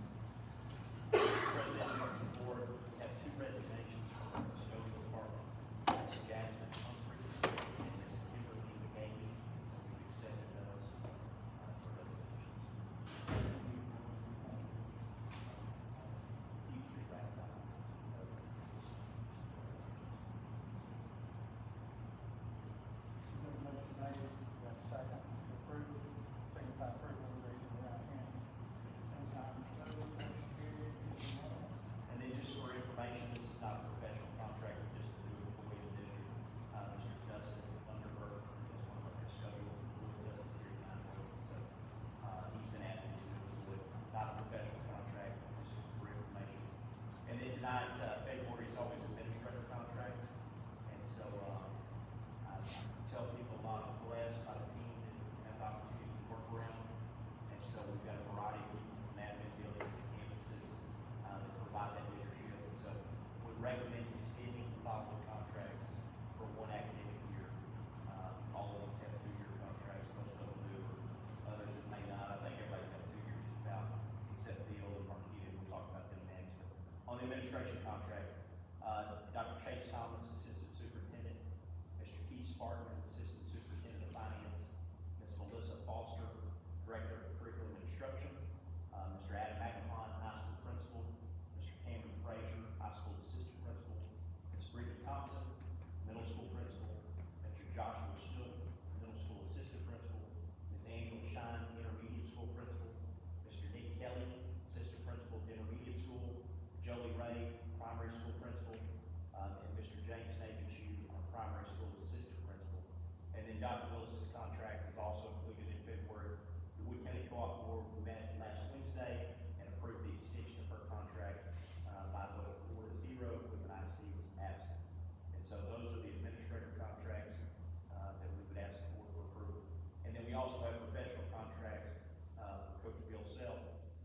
President Board have two resignations from the custodial department. Ms. Jasmine Humphrey and Ms. Kimberly McGahey. So we've accepted those for resignations. You can just ratify. Motion made, we have a second, approved, signify approval, raise your right hand. Same sign opposed, motion carried, it's unanimous. And then just for information, this is not a professional contract, we're just a new employee of the district. Mr. Dustin Thunderberg is one of our custodial employees, Dustin's here tonight working, so, he's been added to the employee, not a professional contract, just for information. And then tonight, February is always administrative contracts, and so, I tell people a lot of blessed, a lot of team that we have the opportunity to work around. And so we've got a variety of people from admin buildings and campuses, that provide that leadership. And so we recommend extending the following contracts for one academic year. All of these have 2-year contracts, most of them do, or others that may not. I think everybody's got 2 years about, except Theo and Marquita, we'll talk about them next. But on the administration contracts, Dr. Chase Thomas, Assistant Superintendent, Mr. Keith Spartan, Assistant Superintendent of Finance, Ms. Melissa Foster, Director of Curriculum and Instruction, Mr. Adam McElhon, High School Principal, Mr. Cameron Frazier, High School Assistant Principal, Ms. Brittany Thompson, Middle School Principal, Mr. Joshua Snook, Middle School Assistant Principal, Ms. Angela Shine, Intermediate School Principal, Mr. Nick Kelly, Assistant Principal, Intermediate School, Jolie Ray, Primary School Principal, and Mr. James Napinshu, our Primary School Assistant Principal. And then Dr. Willis's contract is also included in February. The Wood County Co-op Board met last Wednesday and approved the extension of her contract, by a vote of 4-0, with an IC was absent. And so those are the administrative contracts, that we would ask the board to approve. And then we also have professional contracts, for Coach Bill Self,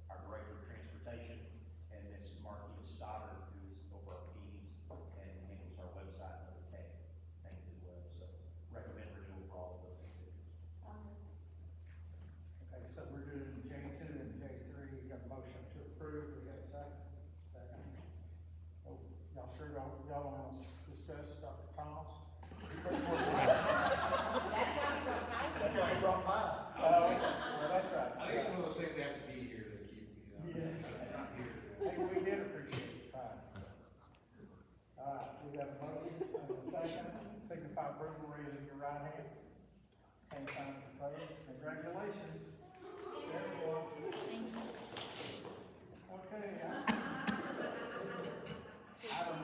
our Director of Transportation, and Ms. Marquita Stoddard, who's over our teams and handles our website and other tech things as well. So recommend renewal for all of those individuals. I'll move. Okay, so we're doing J2 and J3, we got a motion to approve, we got a second? Second. Oh, y'all sure y'all want to discuss Dr. Thomas? That's why we wrote nice. That's why he brought mine. Well, that's right. I think it's one of those things they have to be here to keep, not here. Hey, we did appreciate your time, so. All right, we got a motion and a second, signify approval, raising your right hand. Same sign opposed, congratulations. There you go. Okay. Item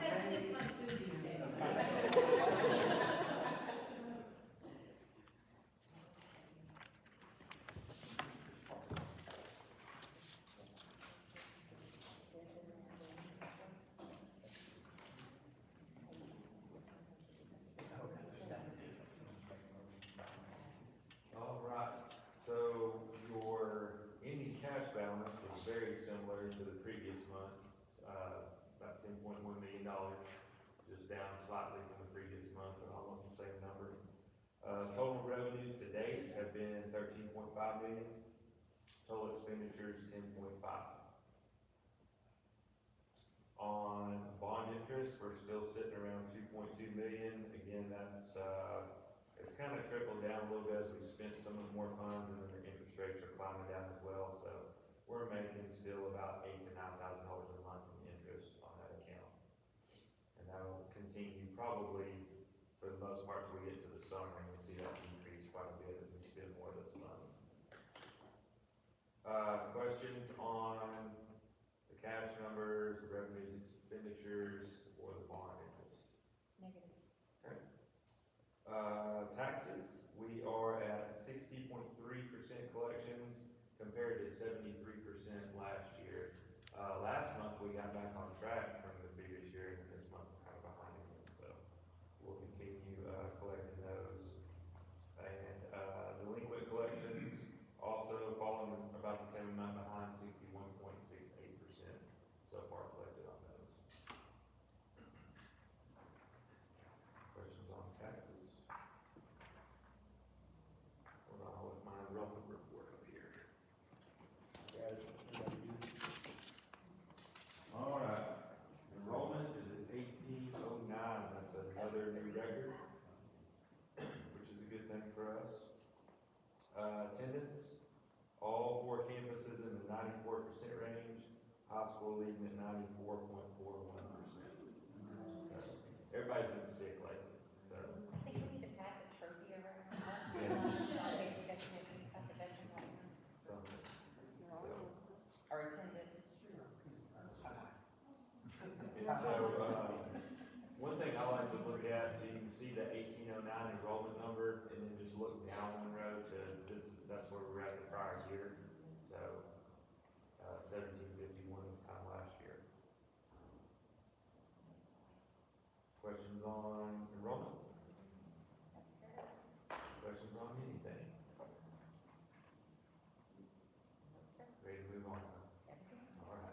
All right, so your ending cash balance was very similar to the previous month, about $10.1 million, just down slightly from the previous month, but almost the same number. Total revenues to date have been 13.5 million. Total expenditures, 10.5. On bond interest, we're still sitting around 2.2 million. Again, that's, it's kind of trickled down a little bit as we spent some of the more funds, and then the interest rates are climbing down as well. So we're making still about $8,000 to $9,000 a month in interest on that account. And that'll continue probably for the most part till we get to the summer, and we'll see that decrease quite a bit as we spend more of those funds. Questions on the cash numbers, the revenues, expenditures, or the bond interest? Negative. Okay. Taxes, we are at 60.3% collections compared to 73% last year. Last month, we got back on track from the previous year, and this month we're kind of behind again, so we'll continue, collecting those. And, delinquent collections also falling about the same amount behind, 61.68% so far collected on those. Questions on taxes? Hold on, I'll let my enrollment report up here. All right, enrollment is at 1809, that's another new record, which is a good thing for us. Attendance, all 4 campuses in the 94% range, high school leading at 94.41%. So, everybody's been sick lately, so. I think we need to pass a trophy around. Yes. So, Our attendance. and so, one thing I like to look at, so you can see the 1809 enrollment number, and then just look down one row to that's where we were at the prior year. So, 1751 this time last year. Questions on enrollment? Questions on anything? Ready to move on? All right.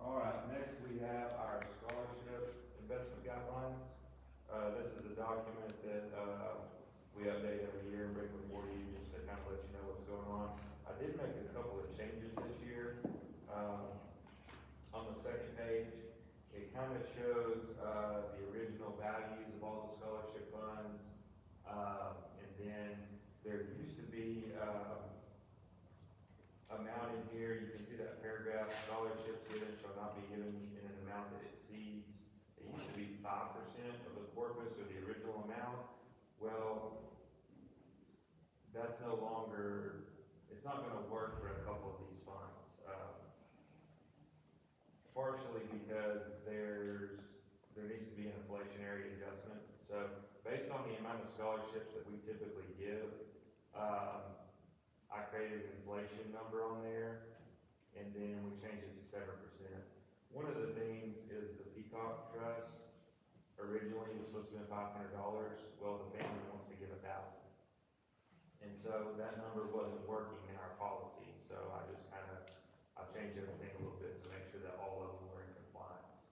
All right, next we have our scholarship investment guidelines. This is a document that, we update every year and bring before you just to kind of let you know what's going on. I did make a couple of changes this year. On the second page, it kind of shows, the original values of all the scholarship funds. And then there used to be, amount in here, you can see that paragraph, scholarships given shall not be given in an amount that exceeds, it used to be 5% of the corpus or the original amount. Well, that's no longer, it's not gonna work for a couple of these funds. Partially because there needs to be an inflationary adjustment. So based on the amount of scholarships that we typically give, I created an inflation number on there, and then we changed it to 7%. One of the things is the Peacock Trust originally was supposed to be $500. Well, the family wants to give 1,000. And so that number wasn't working in our policy, so I just I changed everything a little bit to make sure that all of them were in compliance.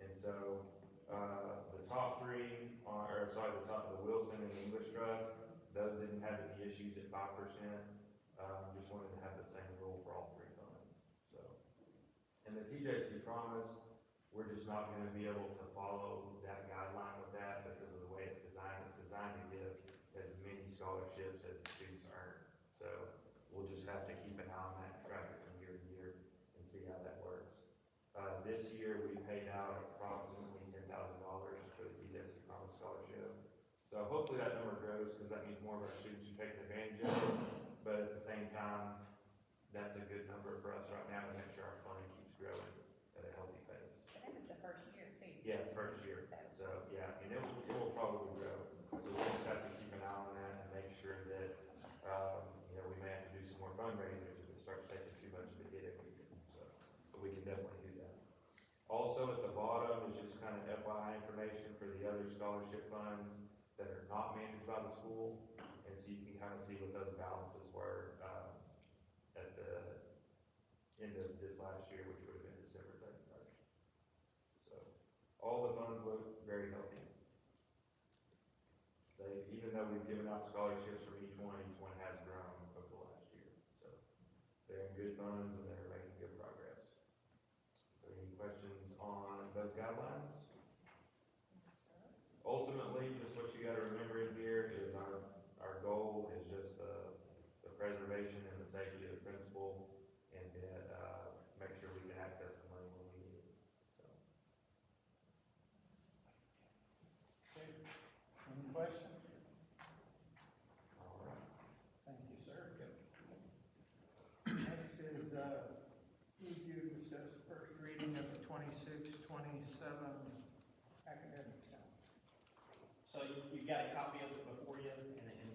And so, the top three the Wilson and the English Trust, those didn't have any issues at 5%. Just wanted to have the same rule for all 3 funds, so. And the TJC Promise, we're just not gonna be able to follow that guideline with that because of the way it's designed. It's designed to give as many scholarships as the students earn. So we'll just have to keep an eye on that, track it from year to year, and see how that works. This year, we paid out approximately $10,000 for the TJC Promise Scholarship. So hopefully that number grows, because that means more of our students are taking advantage of it. But at the same time, that's a good number for us right now to make sure our funding keeps growing at a healthy pace. But that was the first year too. Yeah, it's first year. So, yeah, and it will probably grow. So we'll just have to keep an eye on that and make sure that, we may have to do some more fundraisers if it starts taking too much of a hit every year. So, but we can definitely do that. Also, at the bottom is just kind of FYI information for the other scholarship funds. that are not managed by the school. And so you can kind of see what those balances were, at the end of this last year, which would have been December 31st. So, all the funds look very healthy. Even though we've given out scholarships from each one has grown over the last year. So, they're in good funds and they're making good progress. So, any questions on those guidelines? Ultimately, just what you gotta remember in here is our goal is just the preservation and the safety of the principal, and that, make sure we can access the money when we need it, so. Okay. Any questions? All right. Thank you, sir. Next is, would you discuss the first reading of the 26-27 academic calendar? So you've got a copy of it before you, and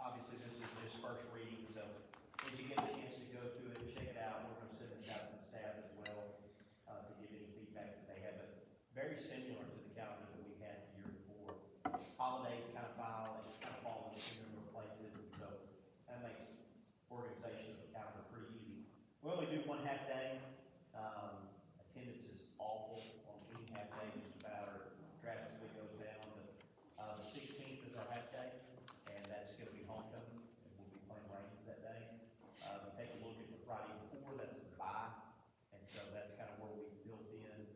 obviously this is just first reading, so when you get a chance to go through it, check it out, we're gonna send this out to the staff as well, to give any feedback that they have, but very similar to the calendar that we had the year before. Holidays kind of fall in similar places, and so that makes organization of the calendar pretty easy. We only do one half day, attendance is awful on any half day, just about, or drastically goes down, but the 16th is our half day, and that's gonna be homecoming, and we'll be playing Rains that day. We take a look at the Friday before, that's the bye, and so that's kind of where we built in,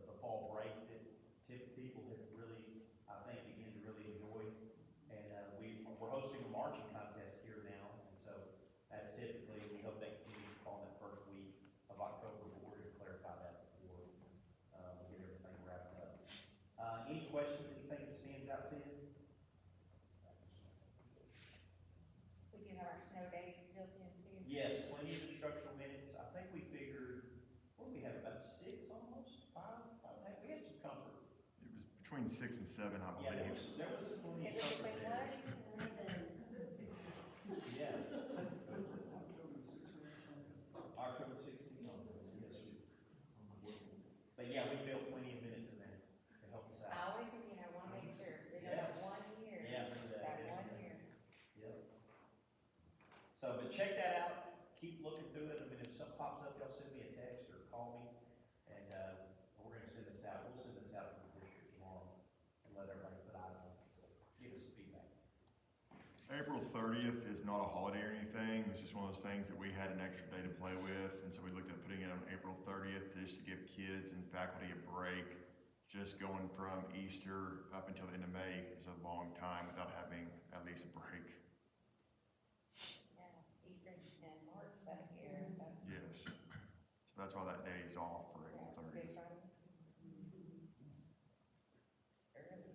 the fall break that people have really, I think, begin to really enjoy. And, we're hosting a marching contest here now, and so that's typically, we hope that continues on that first week of October, but we're gonna clarify that before, we get everything wrapped up. Any questions, anything that stands out to you? We do have our snow days built in too. Yes, plenty of instructional minutes. I think we figured, what do we have, about 6 almost? 5? We had some comfort. It was between 6 and 7, I Yeah, believe. there was plenty It of was comfort between there. Lowe's and the, Yeah. October 16th on those, yes. But yeah, we built plenty of minutes in there to help us I out. always, wanna make sure, we know Yeah. that 1 year. Yeah, for that. That 1 year. Yep. So, but check that out, keep looking through it, I mean, if something pops up, y'all send me a text or call me, and, we're gonna send this out, we'll send this out to the district tomorrow, and let everybody put eyes on it, so, give us some feedback. April 30th is not a holiday or anything. It's just one of those things that we had an extra day to play with. And so we looked at putting it on April 30th just to give kids and faculty a break. Just going from Easter up until the end of May is a long time without having at least a break. Yeah, Easter and March that year, that's. Yes. So that's why that day is off for April 30th. Good Friday. Early.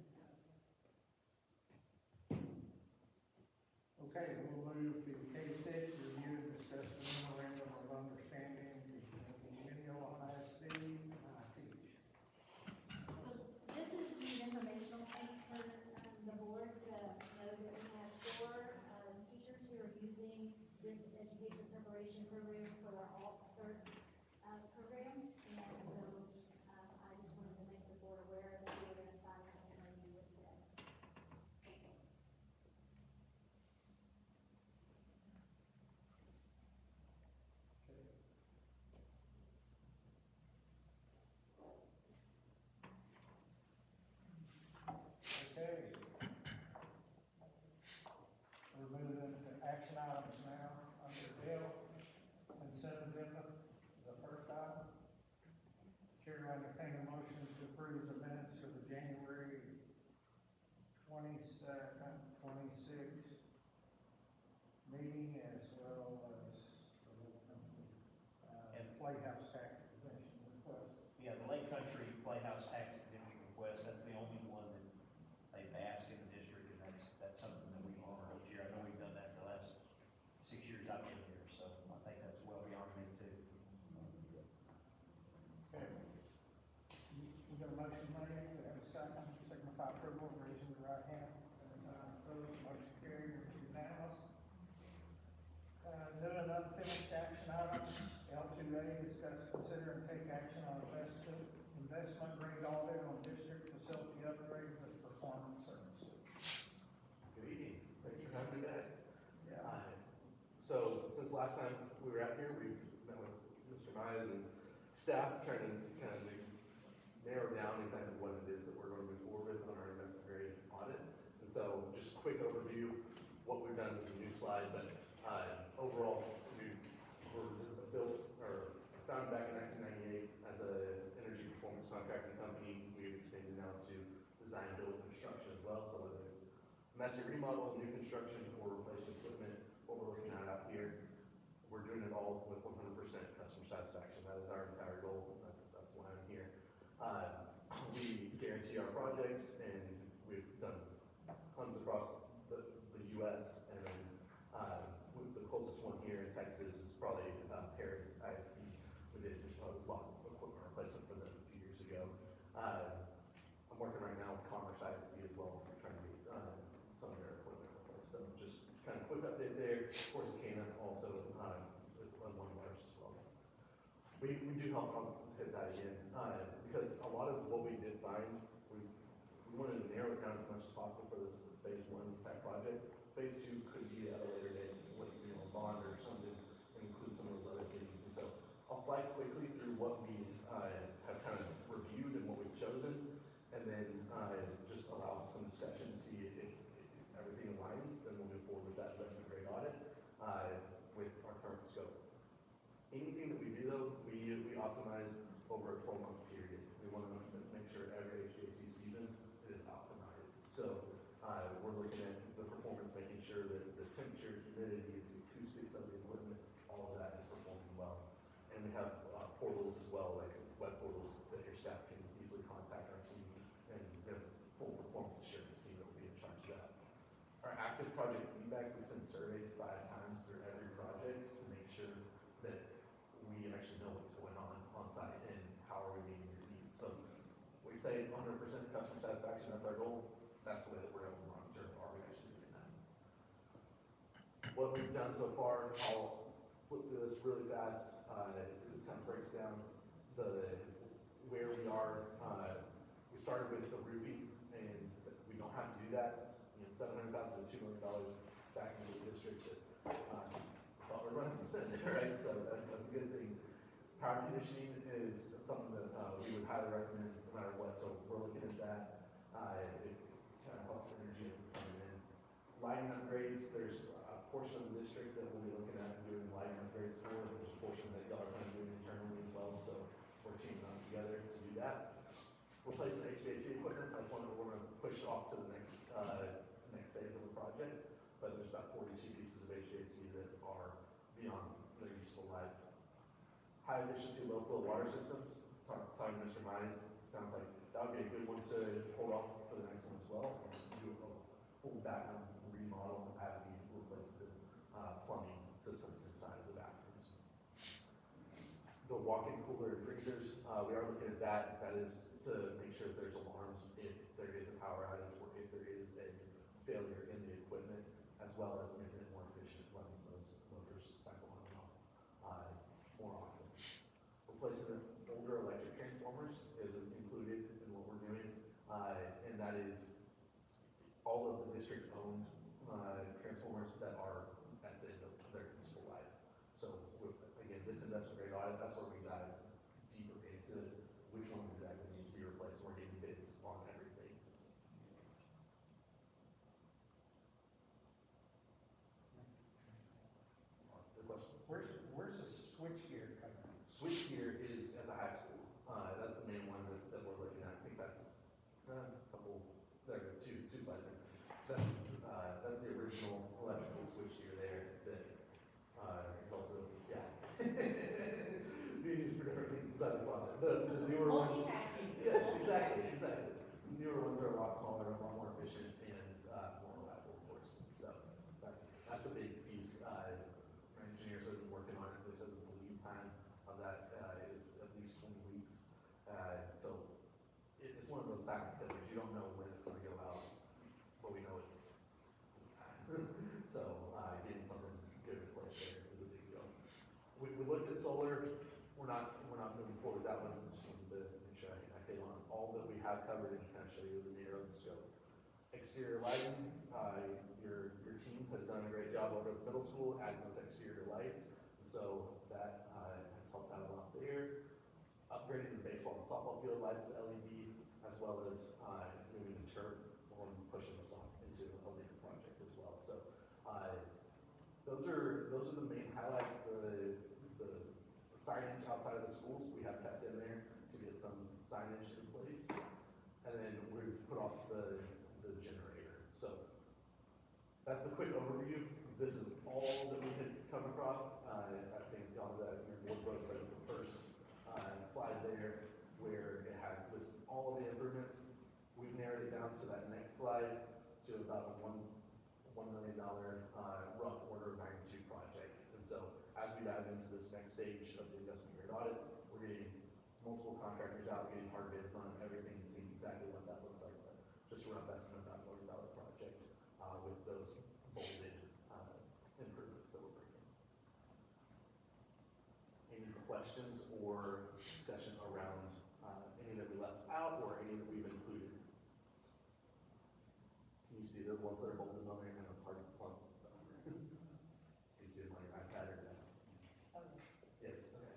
Okay, we'll move to K-6, review and discuss the memorandum of understanding between Unionville ISD and I-Teach. So this is the informational piece for the board to know that we have 4 teachers who are using this education preparation program for our alt-cert program. And so I just wanted to make the board aware that we were going to sign that MOU with them. Okay. We're moving to action items now under L, consent agenda, the first item. Chair will entertain a motion to approve the minutes for the January 22nd, 26th meeting as well as the Playhouse tax possession request. Yeah, the Lake Country Playhouse tax exemption request, that's the only one that they've asked in the district, and that's something that we honor each year. I know we've done that the last 6 years I've been here, so I think that's well beyond me too. Okay. You got a motion made, we have a second, signify approval, raising the right hand. Opposed, motion carried, it's unanimous. New and unfinished action items, L2A, discuss, consider, and take action on investment grade audit on district facility upgrade with performance last time we were out here, we met with Mr. Myers and staff trying to kind of narrow down exactly what it is that we're going to move forward with on our investment grade audit. And so just quick overview, what we've done is a new slide, but overall, we were just built or founded back in 1998 as an energy performance contracting company. We've expanded now to design, build, construction as well. So whether it's massive remodel, new construction, or replacing equipment, what we're looking at out here, we're doing it all with 100% customer satisfaction. That is our entire goal. That's why I'm here. We guarantee our projects, and we've done tons across the U.S. and then the closest one here in Texas is probably Paris ISD. We did a lot of equipment replacement for them a few years ago. I'm working right now with Commerce ISD as well, trying to get some of their equipment replaced. So just kind of quick update there. Of course, Cana also is one of ours as well. We do help hit that again because a lot of what we did find, we wanted to narrow it down as much as possible for this phase 1 type project. Phase 2 could be at a later date, what a bond or something, and include some of those other things. And so I'll fly quickly through what we have kind of reviewed and what we've chosen, and then just allow some discussion to see if everything aligns. Then we'll move forward with that investment grade audit with our current scope. Anything that we do though, we optimize over a 12-month period. We want to make sure every HVAC season is optimized. So we're looking at the performance, making sure that the temperature, humidity, the acoustics of the equipment, all of that is performing well. And we have portals as well, like web portals that your staff can easily contact our team, and the full performance assurance team that will be in charge of that. Our active project feedback, we send surveys 5 times through every project to make sure that we actually know what's going on site and how are we meeting your needs. So we say 100% customer satisfaction, that's our goal. That's the way that we're able to monitor, are we actually doing that? What we've done so far, I'll flip through this really fast. This kind of breaks down where we are. We started with the roofing, and we don't have to do that. It's $700,000 to $2 million back into the district that thought we're running to spend there, right? So that's a good thing. Power conditioning is something that we would highly recommend no matter what. So we're looking at that. It kind of helps energy as it's coming in. Lighting upgrades, there's a portion of the district that we'll be looking at doing lighting upgrades for. There's a portion that y'all are kind of doing internally as well. So we're teaming up together to do that. Replacing HVAC equipment, that's one that we're going to push off to the next phase of the project. But there's about 42 pieces of HVAC that are beyond their useful life. High efficiency, low flow water systems. Talking to Mr. Mines, sounds like that would be a good one to hold off for the next one as well. Do a full bathroom remodel as we replace the plumbing systems inside of the bathrooms. The walk-in cooler and freezers, we are looking at that. That is to make sure that there's alarms if there is a power outage or if there is a failure in the equipment, as well as making it more efficient, letting those motors cycle on and off more often. Replacing the older electric transformers is included in what we're doing, and that is all of the district-owned transformers that are at the end of their useful life. So again, this investment grade audit, that's where we dive deeper into which ones exactly need to be replaced. We're getting bids on everything. The question? Where's the switch gear coming from? Switch gear is at the high school. That's the main one that we're looking at. I think that's a couple, there are two slides there. That's the original electrical switch gear there that is also, yeah. Being used for different things inside the closet. The newer ones. Yes, exactly. The newer ones are a lot smaller, a lot more efficient, and more reliable, of course. So that's a big piece. Our engineers have been working on it. They said the lead time of that is at least 20 weeks. So it's one of those silent killers. You don't know when it's going to go out, but we know it's time. So getting something good in place there is a big deal. We looked at solar. We're not moving forward with that one. Just wanted to make sure I hit on all that we have covered and kind of show you the narrow scope. Exterior lighting, your team team has done a great job over at the middle school adding those exterior lights. So that has helped out a lot there. Upgrading the baseball and softball field lights to LED, as well as moving the turf and pushing those off into a later project as well. So those are the main highlights. The signage outside of the schools we have kept in there to get some signage in place, and then we've put off the generator. So that's the quick overview. This is all that we had come across. I think y'all have that in your board book, but it's the first slide there where it had listed all of the improvements. We've narrowed it down to that next slide to about a $1 million rough order of magnitude project. And so as we dive into this next stage of the investment grade audit, we're getting multiple contractors out, getting hard bids on everything, seeing exactly what that looks like. But just a rough estimate of that $1 million project with those bolded improvements that we're bringing. Any questions or discussion around any that we left out or any that we've included? Can you see the ones that are bolded on there? I know it's hard to plumb. Can you see them on your iPad or no? Yes, okay.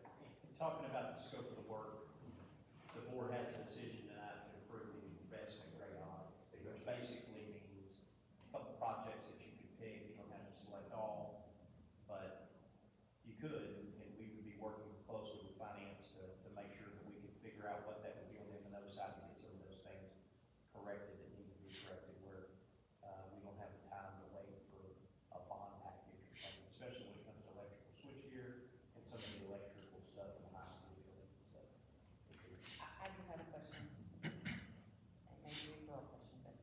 Talking about the scope of the work, the board has a decision tonight to approve the investment grade audit, which basically means a couple projects that you could pick, you don't have to select all, but you could, and we would be working closely with finance to make sure that we could figure out what that would be on the M&O side to get some of those things corrected that need to be corrected, where we don't have the time to wait for a bond package or something, especially when it comes to electrical switchgear and some of the electrical stuff in the high school buildings and stuff. I do have a question, and maybe a referral question, but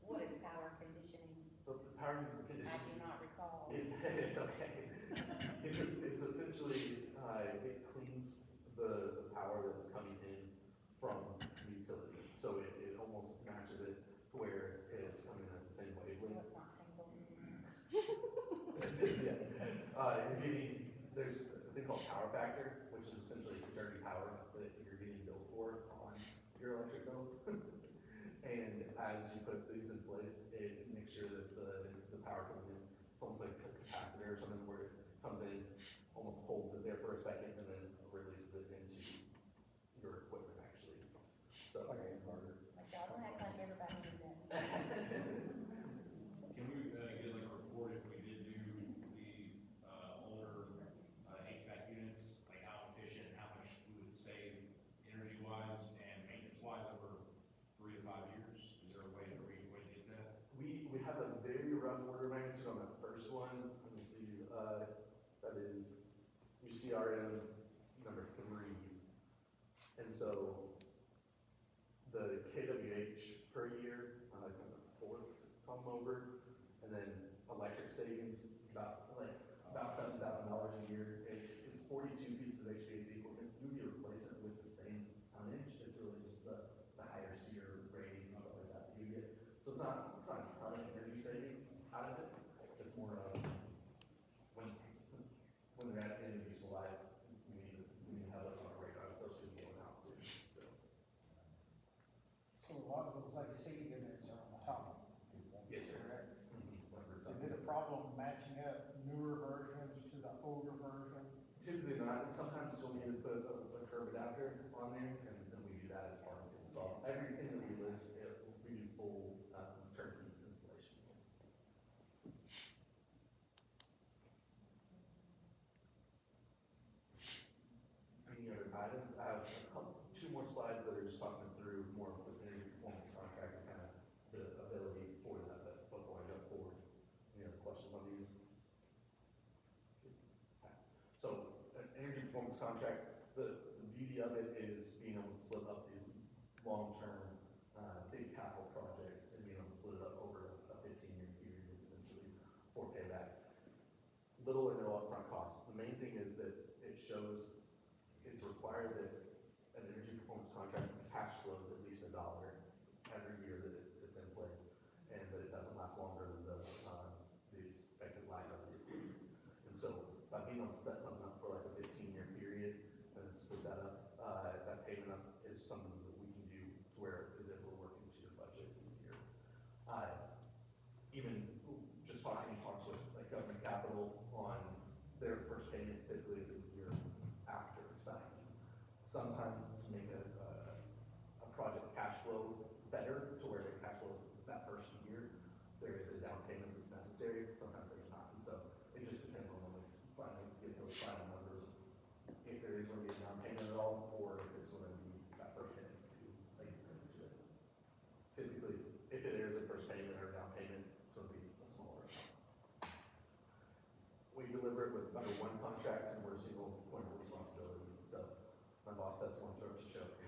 what is power conditioning? So the power and I conditioning. do not recall. It's okay. It's essentially, it cleans the power that is coming in from the utility. So it almost matches it to where it's coming in at the same So wavelength. it's not tangled. Yes. You're getting, there's a thing called power factor, which is essentially it's dirty power that you're getting billed for on your electric bill. And as you put these in place, it makes sure that the power coming in, it's almost like a capacitor or something where it comes in, almost holds it there for a second, and then releases it into your equipment actually. So. Like, y'all don't act like everybody knew that. Can we get like a report if we did do the older HVAC units, like how efficient, how much we would save energy wise and maintenance wise over 3 to 5 years? Is there a way to get that? We have a very rough order of magnitude on that first one. Let me see, that is UCRM number 3. And so the KWH per year, kind of the fourth come over, and then electric savings, about $7,000 a year. It's 42 pieces of HVAC equipment. You'd be replacing it with the same tonnage. It's really just the higher SEER ratings and stuff like that you get. So it's not a ton of energy savings out of it. It's more of when they're at the end of useful life, we need to have those on our radar. Those could be going out soon. So a lot of those AC units are on the top. Yes, sir. Correct. Mm-hmm. Is it a problem matching up newer versions to the older version? Typically not. Sometimes you'll need to put a curb adapter on there, and we do that as part of the install. Everything that we list, we do full turnkey installation. Any other items? I have two more slides that are just talking through more of the energy performance contract and kind of the ability for that, but before I jump forward. Any other questions on these? So, an energy performance contract, the beauty of it is being able to split up these long-term, big capital projects and being able to split it up over a 15-year period essentially for payback. Little or no upfront costs. The main thing is that it shows it's required that an energy performance contract cash flows at least $1 every year that it's in place, and that it doesn't last longer than the expected life of the equipment. And so by being able to set something up for like a 15-year period and then split that up, that payment up is something that we can do to where it is able to work into your budget easier. Even just talking their first payment typically is a year after signing. Sometimes to make a project cash flow better, to where the cash flow that first year, there is a down payment that's necessary, sometimes there's not. And so it just depends on when we finally get those final numbers, if there is going to be a down payment at all, or if it's going to be that first payment to a year into it. Typically, if it is a first payment or a down payment, it's going to be a smaller amount. We deliver it with under one contract, and we're a single point of responsibility. So my boss has one throat to choke.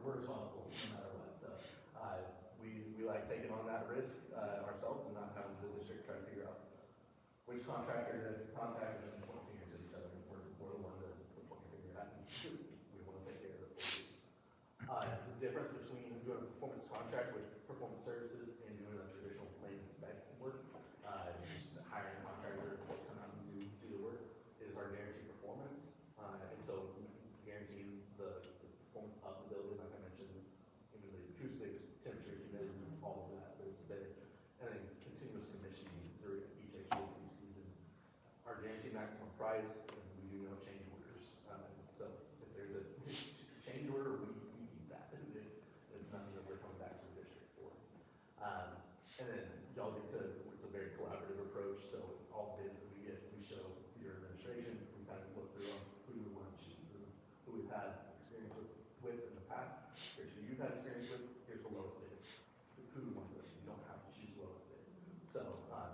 we're responsible no matter what. So we like taking on that risk ourselves and not having the district try to figure out which contractor to contact and point fingers at each other. We're the one to point your finger at, and we want to take care of it for you. The difference between doing a performance contract with performance services and doing a traditional plain spec work, just hiring a contractor to come out and do the work, is our guaranteed performance. And so guaranteeing the performance of the building, like I mentioned, even the acoustics, temperature, humidity, all of that is there. And then continuous commissioning through each HVAC season. Our guaranteed maximum price, and we do no change orders. So if there's a change order, we need that. It's nothing that we're coming back to the district for. And then y'all get to, it's a very collaborative approach, so all the bids that we get, we show your administration, we kind of look through them, who do we want to choose. This is who we've had experience with in the past, here's who you've had experience with, here's the lowest bid. Who do we want to choose? You don't have to choose the lowest bid. So,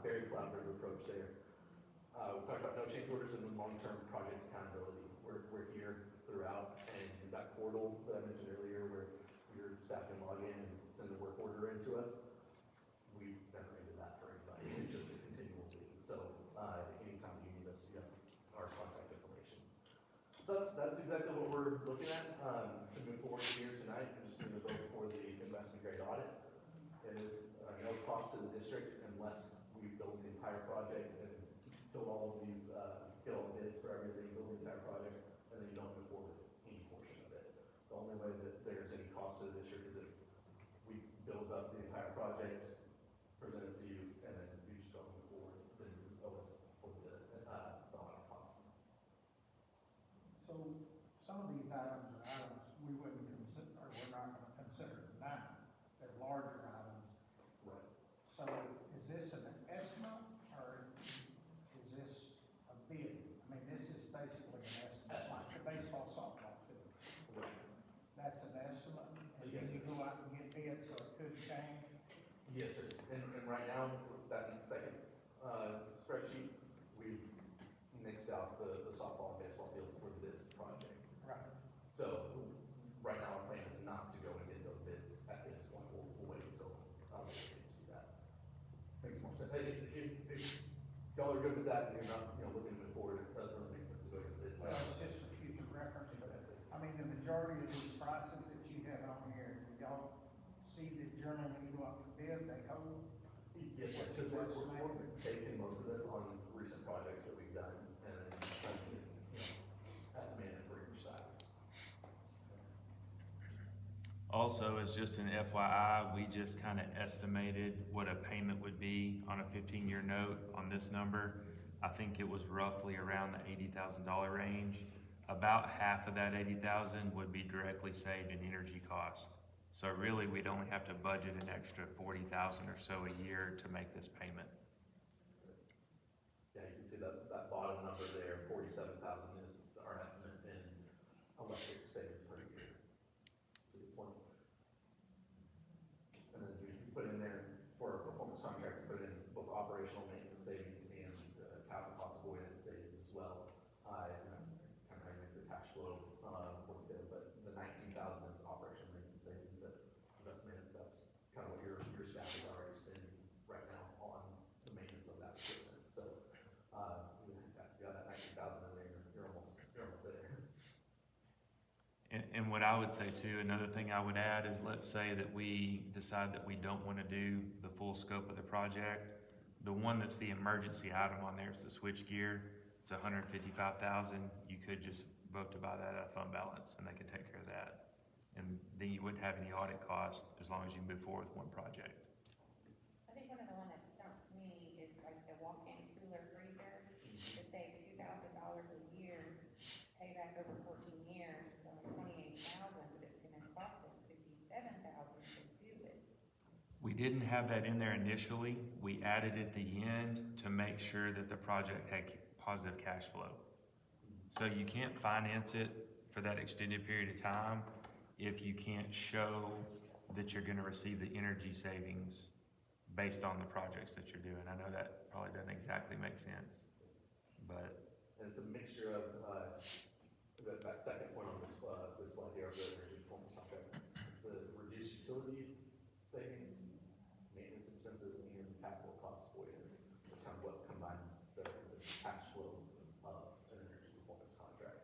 very collaborative approach there. We talked about no change orders and then long-term project accountability. We're here throughout, and that portal that I mentioned earlier, where your staff can log in and send a work order into us, we've never ended that for anybody. It's just a continual thing. So, anytime you need us, you have our contact information. So that's exactly what we're looking at, to move forward here tonight. I'm just going to vote for the investment grade audit. It is no cost to the district unless we build the entire project and fill all of these, get all the bids for everything, build the entire project, and then you don't move forward with any portion of it. The only way that there's any cost to the district is if we build up the entire project, present it to you, and then you just don't move forward, then you owe us for the audit cost. So some of these items are items we wouldn't consider, or we're not gonna consider now. They're larger items. Right. So is this an estimate or is this a bid? I mean, this is basically an estimate, like the baseball softball field. Right. That's an estimate, and then Yes. you go out and get bids, so it could change. Yes, sir. And right now, that second, spreadsheet, we've nixed out the softball and baseball fields for this project. Right. So, right now, our plan is not to go and get those bids at this point. We'll wait until, we'll get to that. Makes more sense. If y'all are good with that, and you're not, looking to move forward, it doesn't really make sense to go to bids. Well, it's just for future reference, but, I mean, the majority of these prices that you have on here, y'all see that generally when you go out for bid, they hold. Yes, sir, because we're basing most of this on recent projects that we've done, and then trying to get, estimated for each size. Also, as just an FYI, we just kind of estimated what a payment would be on a 15-year note on this number. I think it was roughly around the $80,000 range. About half of that $80,000 would be directly saved in energy cost. So really, we'd only have to budget an extra $40,000 or so a year to make this payment. Yeah, you can see that bottom number there, 47,000 is our estimate in electric savings per year. To the point. And then we put in there, for our performance contract, we put in both operational maintenance savings and capital cost avoidance savings as well. And that's kind of how you make the cash flow work there, but the 19,000 is operational maintenance savings that investment, that's kind of what your staff is already spending right now on the maintenance of that equipment. So, you got that 19,000 in there, you're almost there. And what I would say too, another thing I would add is, let's say that we decide that we don't want to do the full scope of the project. The one that's the emergency item on there is the switch gear. It's $155,000. You could just vote to buy that out of fund balance, and they can take care of that. And then you wouldn't have any audit cost as long as you move forward with one project. I think one of the one that stumps me is like the walk-in cooler freezer to save $2,000 didn't have that in there initially. We added it at the end to make sure that the project had positive cash flow. So you can't finance it for that extended period of time if you can't show that you're gonna receive the energy savings based on the projects that you're doing. I know that probably doesn't exactly make sense, but And it's a mixture of, that second point on this slide here, of the energy performance contract. It's the reduced utility savings, maintenance expenses, and capital cost avoidance. It's kind of what combines the cash flow of an energy performance contract.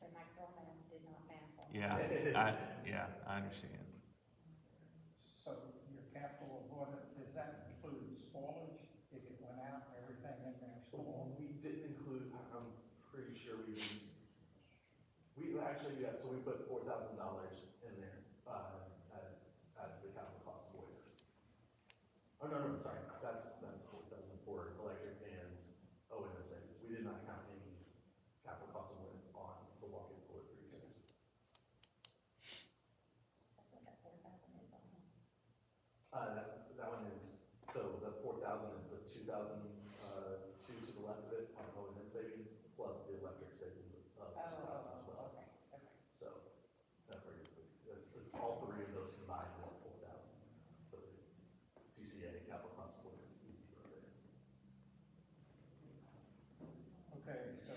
But my girl math did not math on. yeah, I understand. So your capital avoidance, does that include spoilage? If it went out, everything in there spoiled? We didn't include, I'm pretty sure we actually, yeah, so we put $4,000 in there, as the capital cost avoidance. Oh, no, sorry, that's 4,000 for electric and O&M savings. We did not count any capital cost avoidance on the walk-in floor freezers. That's what that 4,000 is on. That one is, so the 4,000 is the 2,000, two to the left of it on O&M savings, plus the electric savings of 2,000 as well. Okay. So, that's where it's all three of those combined is 4,000. So the CCA, capital cost avoidance, is zero there. Okay, so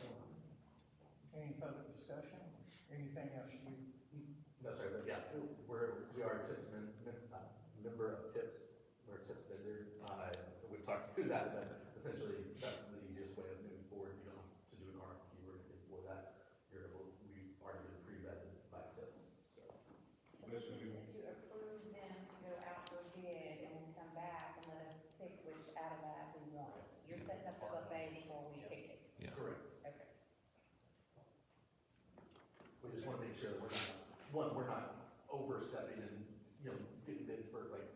any further discussion? Anything else you? No, sorry, but yeah, we are TIPS member of TIPS, we're a TIPS vendor. We've talked through that, but essentially, that's the easiest way of moving forward. You don't have to do an RFP or anything for that. We've already been pre-vetted by TIPS, so. So this is to approve them to go out for bid and then come back and let us pick which out of that we want. You're setting up the buffet before we pick it. Yeah. Correct. Okay. We just wanna make sure that we're not overstepping and, getting bids for, like,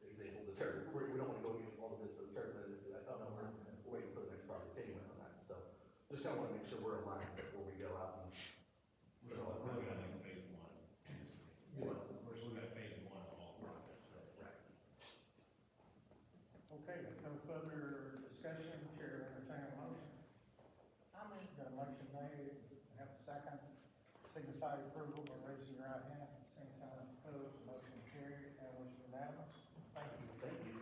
example, the turf. We don't wanna go get all the bids for the turf, and then be like, oh, no, we're waiting for the next project anyway on that. So, just kinda wanna make sure we're aligned before we go out and. We're looking at like phase one. What? We're just looking at phase one of all projects. Right. Okay, with no further discussion, chair entertain a motion. I'm gonna Got a motion made, have a second, signify approval by raising your right hand, same time opposed, motion carried, and was unanimous. Thank you. Thank you.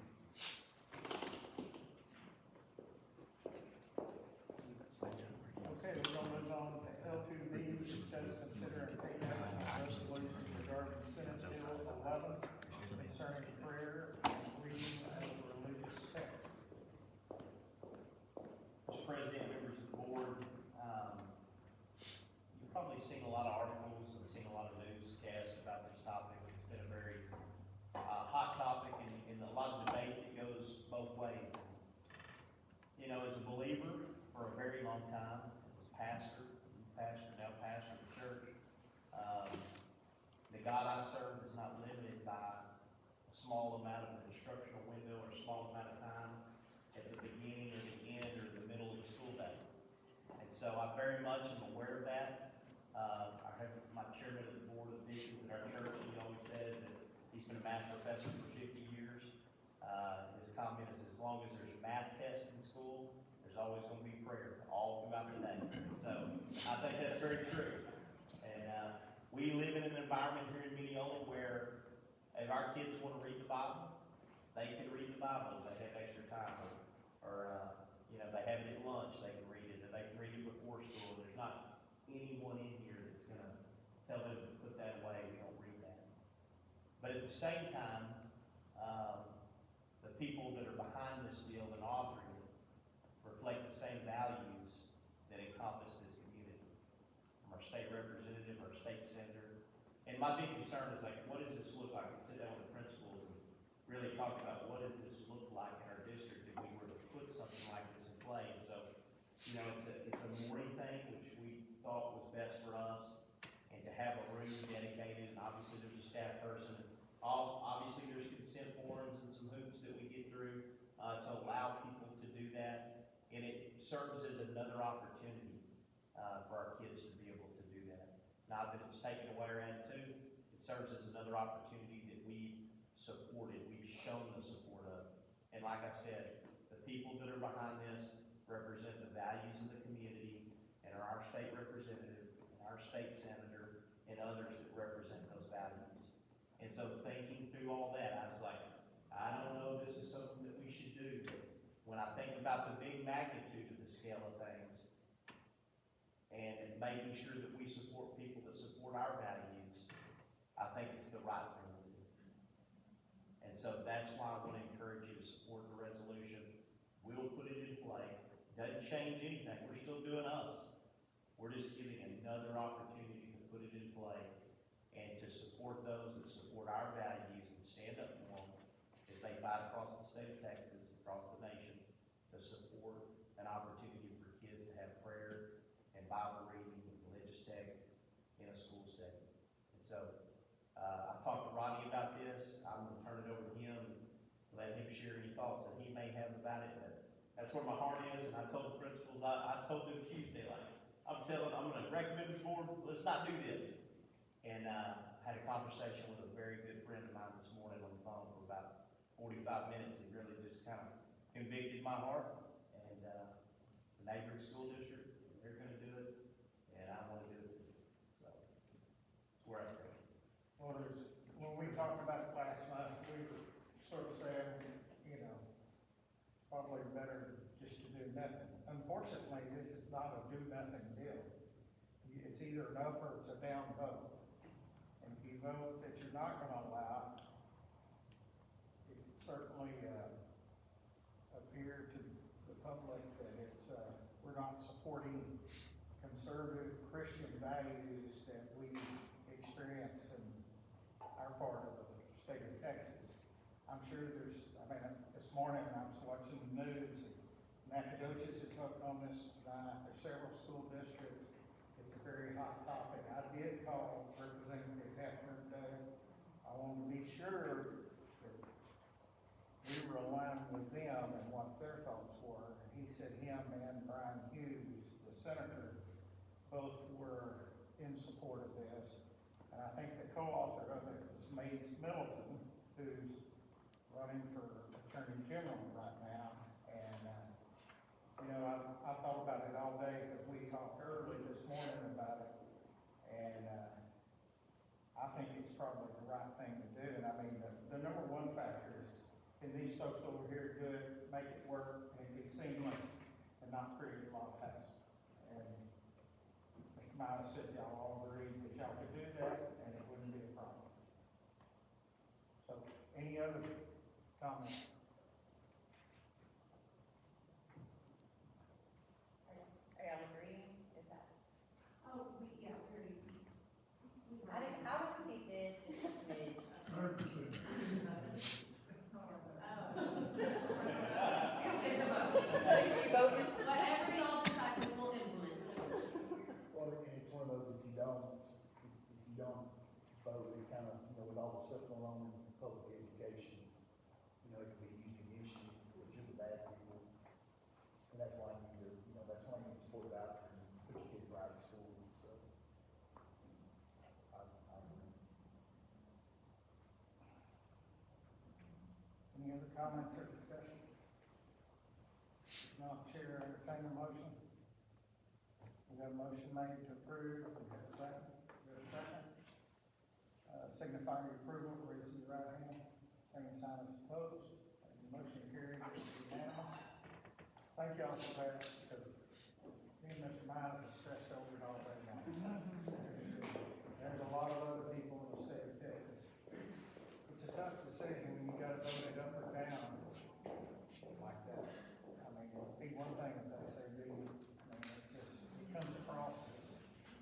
Okay, we're gonna move on to L2B, discuss, consider, and take action on resolution regarding Senate Bill 11 concerning prayer and reading of religious text. Mr. President, members of the board, you've probably seen a lot of articles and seen a lot of newscasts about this topic. It's been a very hot topic and a lot of debate that goes both ways. As a believer for a very long time, as a now pastor of the church, the God I serve is not limited by a small amount of instructional window or a small amount of time at the beginning or the end or the middle of the school day. And so I very much am aware of that. I have my chairman of the board of deacons at our church, he always says that he's been a math professor for 50 years. His comment is, as long as there's math tests in school, there's always going to be prayer all throughout the day. So I think that's very true. And we live in an environment here in Mineola where if our kids want to read the Bible, they can read the Bible if they have extra time, or they have it at lunch, they can read it, or they can read it before school. There's not anyone in here that's going to tell them to put that away. We don't read that. But at the same time, the people that are behind this bill and authoring it reflect the same values that encompass this community. From our state representative, our state senator. And my big concern is like, what does this look like? We sit down with the principals and really talk about what does this look like in our district if we were to put something like this in play. And so, it's a morning thing, which we thought was best for us, and to have a room dedicated, and obviously there's a staff person. Obviously there's consent forms and some hoops that we get through to allow people to do that. And it serves as another opportunity for our kids to be able to do that. Not that it's taken away or added to, it serves as another opportunity that we supported shown the support of. And like I said, the people that are behind this represent the values of the community and are our state representative, and our state senator, and others that represent those values. And so thinking through all that, I was like, I don't know if this is something that we should do, but when I think about the big magnitude of the scale of things, and making sure that we support people that support our values, I think it's the right thing to do. And so that's why I want to encourage you to support the resolution. We'll put it in play. Doesn't change anything. We're still doing us. We're just giving another opportunity to put it in play and to support those that support our values and stand up for them as they fight across the state of Texas, across the nation, to support an opportunity for kids to have prayer and Bible reading and religious text in a school setting. And so, I've talked to Rodney about this. I'm gonna turn it over to him, let him share any thoughts that he may have about it, but that's where my heart is, and I told the principals, I told them Tuesday, like, I'm gonna recommend the board, let's not do this. And, had a conversation with a very good friend of mine this morning on the phone for about 45 minutes. It really just kind of convicted my heart, and, it's a neighboring school district, and they're gonna do it, and I wanna do it too. So, that's where I stand. Well, when we talked about it last month, we were sort of saying, you know, probably better just to do nothing. Unfortunately, this is not a do-nothing deal. It's either an up or it's a down vote. And if you vote that you're not gonna allow, it certainly, appear to the public that it's, we're not supporting conservative Christian values that we experience in our part of the state of Texas. I'm sure this morning I was watching the news, and Nacogdoches is hooked on this tonight. There's several school districts. It's a very hot topic. I did call Representative Hefner today. I wanted to be sure that we were aligned with them and what their thoughts were. And he said him and Brian Hughes, the senator, both were in support of this. And I think the co-author of it was Mace Middleton, who's running for Attorney General right now. And, you know, I thought about it all day because we talked early this morning about it. And, I think it's probably the right thing to do. And I mean, the number one factor is, can these folks over here do it, make it work, and be seamless, and not create a lot of hassle? And Mr. Miles said y'all all agreed that y'all could do that, and it wouldn't be a problem. So, any other comments? Are y'all agreeing? Is that? Oh, yeah, very. I would see this as a smidge. She voted. Whatever y'all decide, we will implement. Well, and it's one of those, if you don't vote, it's kind of, you know, with all the stuff going on in public education, you know, it can be used against you, or just the bad people. And that's why you need to, you know, that's why you need to support voucher and put your kids right to school, so. I agree. Any other comments or discussion? If not, Chair, entertain a motion. We got a motion made to approve. We got a second. We got a second. Signify your approval, raise your right hand. Same sign as opposed. And the motion carries, it's unanimous. Thank y'all for that, because me and Mr. Miles is stressed over it all day now. There's a lot of other people in the state of Texas. It's a tough decision when you gotta vote it up or down like that. I mean, it'd be one thing if they say B, I mean, it comes across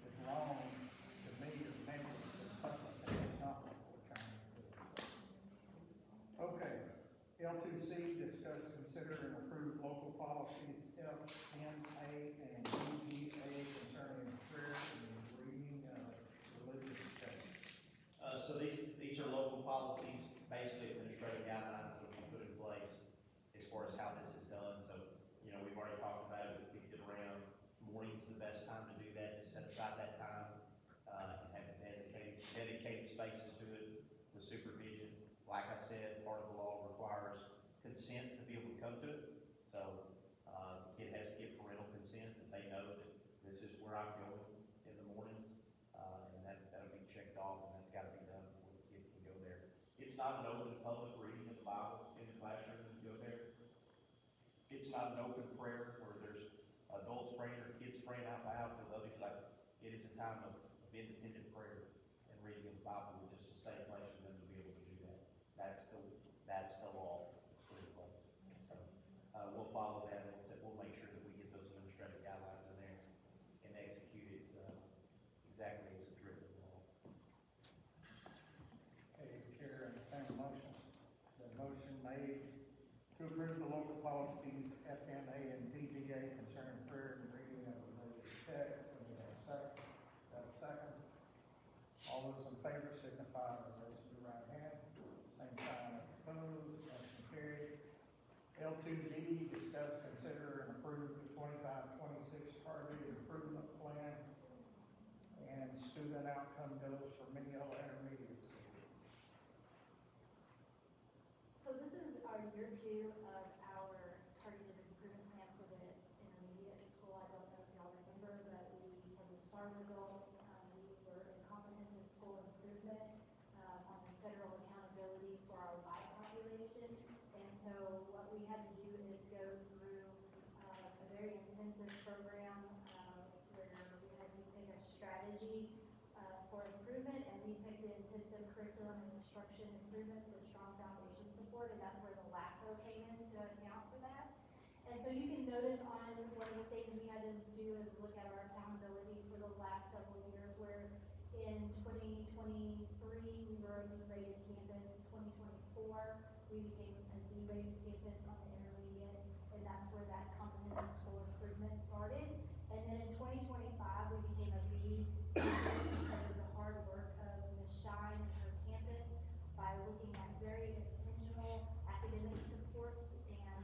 as wrong to me or maybe to the public, and it's not what we're trying to do. Okay, L2C, discuss, consider, and approve local policies FNA and EGA concerning prayer and reading religious text. So these are local policies, basically administrative guidelines that we put in place as far as how this is done. So, you know, we've already talked about it, we kicked it around. Morning's the best time to do that, just set aside that time, and have dedicated spaces to it with supervision. Like I said, part of the law requires not an open public reading of the Bible in the classroom when you go there. It's not an open prayer where there's adults praying or kids praying out loud with others. Like, it is a time of independent prayer and reading of the Bible with just a safe place for them to be able to do that. That's the law that's put in place. And so, we'll follow that, and we'll make sure that we get those administrative guidelines in there and execute it, exactly as it's written in the law. Okay, Chair, entertain a motion. The motion made to approve the local policies FNA and DGA concerning prayer and reading of the religious text. And we have a second. Have a second. All those in favor signify by raising your right hand. Same sign opposed. Motion carried. L2D, discuss, consider, and approve the 25-26 targeted improvement plan and student outcome goals for Mineola Intermediate School. So this is our year 2 of our targeted improvement plan for the intermediate school. I don't know if y'all remember, but we, from the STAR results, we were in comprehensive school improvement on the federal accountability for our white population. And so what we had to do is go through a very intensive program where we had to pick a strategy for improvement, and we picked the intensive curriculum and instruction improvements with strong foundation support, and that's where the LASSO came in to account for that. And so you can notice on one of the things we had to do is look at our accountability for the last several years, where in 2023, we were a B-rated campus. 2024, we became a D-rated campus on the intermediate, and that's where that comprehensive school improvement started. And then in 2025, we became a B campus because of the hard work of Ms. Shine and her campus by looking at very intentional academic supports and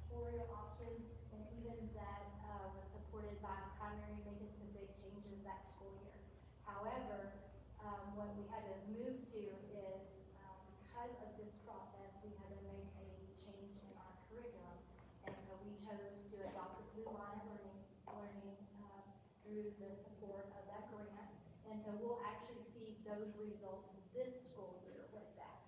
tutorial options, and even that was supported by primary making some big changes that school year. However, what we had to move to is, because of this process, we had to make a change in our curriculum. And so we chose to adopt the Blue Line learning through the support of that grant. And so we'll actually see those results this school year with that.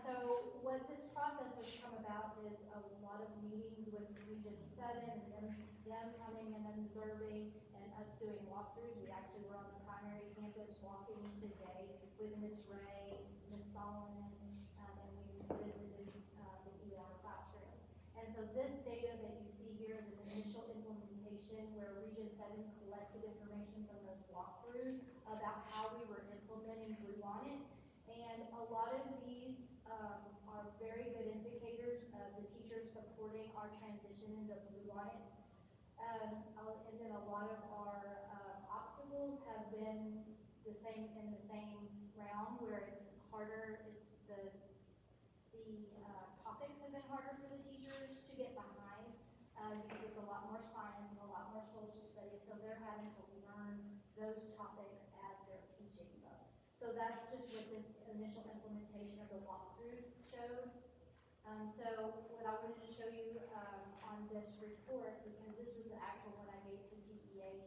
So what this process has come about is a lot of meetings with Region 7, and them coming and observing and us doing walkthroughs. We actually were on the primary campus walking today with Miss Ray, Miss Solomon, and we visited the ER classrooms. And so this data that you see here is an initial implementation where Region 7 collected information from those walkthroughs about how we were implementing Blue Bonnet. And a lot of these are very good indicators of the teachers supporting our transition into Blue Bonnet. And then a lot of our obstacles have been in the same round, where it's harder, the topics have been harder for the teachers to get behind, because it's a lot more science and a lot more social studies, so they're having to learn those topics as they're teaching them. So that's just what this initial implementation of the walkthroughs showed. So what I wanted to show you on this report, because this was the actual one I gave to TEA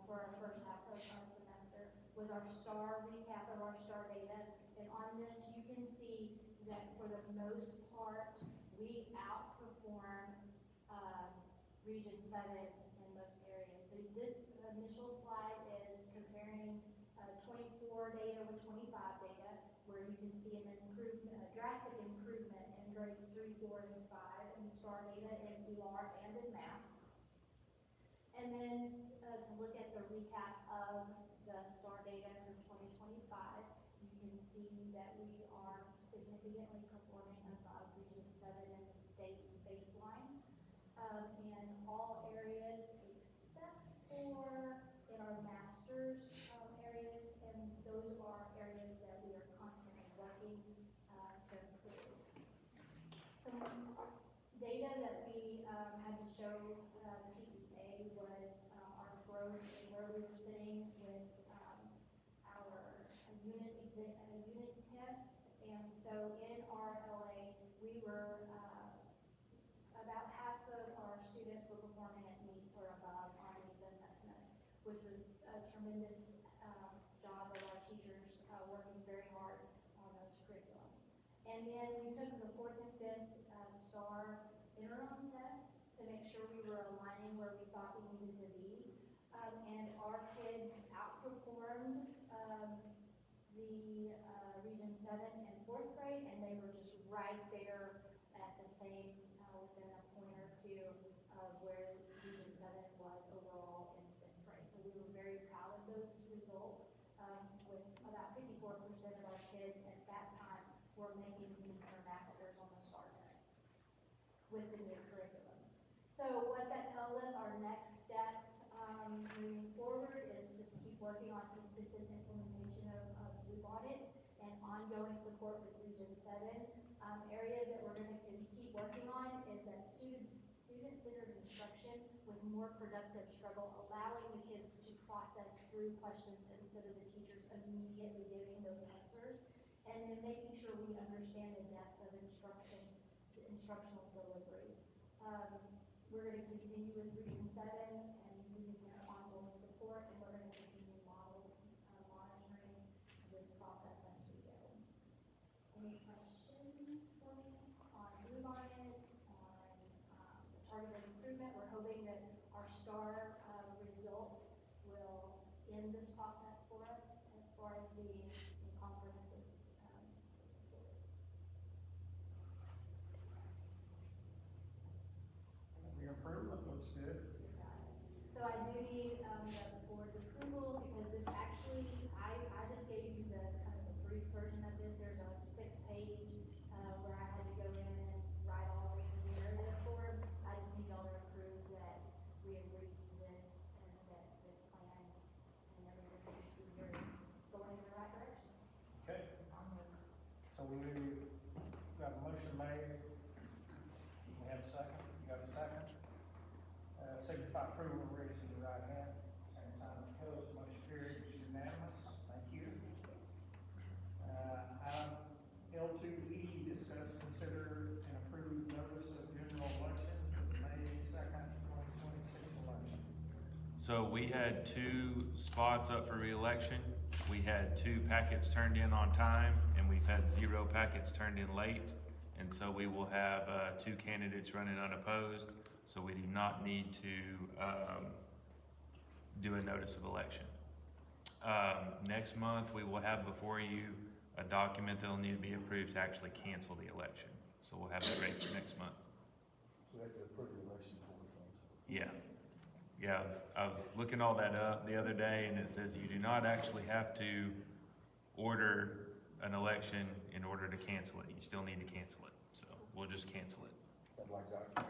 for our first half of our semester, was our STAR recap of our STAR data. And on this, you can see that for the most part, we outperform Region 7 in most areas. So this initial slide is comparing 24 data with 25 data, where you can see a drastic improvement in grades 3, 4, and 5 in the STAR data in ER and in math. And then to look at the recap of the STAR data for 2025, you can see that we are significantly performing above Region 7 in the state baseline in all areas except for in our master's areas, and those are areas that we are constantly working to improve. Some data that we had to show TEA was our growth and where we were sitting with our unit tests. And so in RLA, we were about half of our students were performing at meets or above on these assessments, which was a tremendous job of our teachers working very hard on those curriculum. And then we took the fourth and fifth, STAR interim test to make sure we were aligning where we thought we needed to be. And our kids outperformed, the, Region 7 and 4th grade, and they were just right there at the same, within a point or two of where Region 7 was overall in 5th grade. So we were very proud of those results, with about 54% of our kids at that time were making meets or masters on the STAR test with the new curriculum. So what that tells us, our next steps, moving forward is just keep working on consistent implementation of Blue Audit and ongoing support with Region 7. Areas that we're gonna keep working on is that student-centered instruction with more productive struggle, allowing the kids to process through questions instead of the teachers immediately giving those answers. And then making sure we understand the depth of instruction, the instructional delivery. We're gonna continue with Region 7 and using their ongoing support, and we're gonna continue monitoring this process as we go. Any questions for me on Blue Audit, on, the targeted improvement? We're hoping that our STAR, results will end this process for us as far as being comprehensive, support. Your improvement looks good. So I do need, the board's approval, because this actually, I just gave you the, kind of the brief version of this. There's a 6-page, where I had to go in and write all this in narrative form. I just need y'all to approve that we agreed to this, and that this plan and everything that you see here is going in the right direction. Okay. So we got a motion made. We have a second. You got a second? Signify approval, raising your right hand. Same sign opposed, motion carried, it's unanimous. Thank you. Item L2E, discuss, consider, and approve notice of general election for the May 2nd, 2026 election. So we had 2 spots up for reelection. We had 2 packets turned in on time, and we've had 0 packets turned in late. And so we will have 2 candidates running unopposed, so we do not need to do a notice of election. Next month, we will have before you a document that will need to be approved to actually cancel the election. So we'll have that ready for next month. So we have to approve the election before we close. Yeah. Yeah, I was looking all that up the other day, and it says you do not actually have to order an election in order to cancel it. You still need to cancel it. So we'll just cancel it. Sounds like Dr.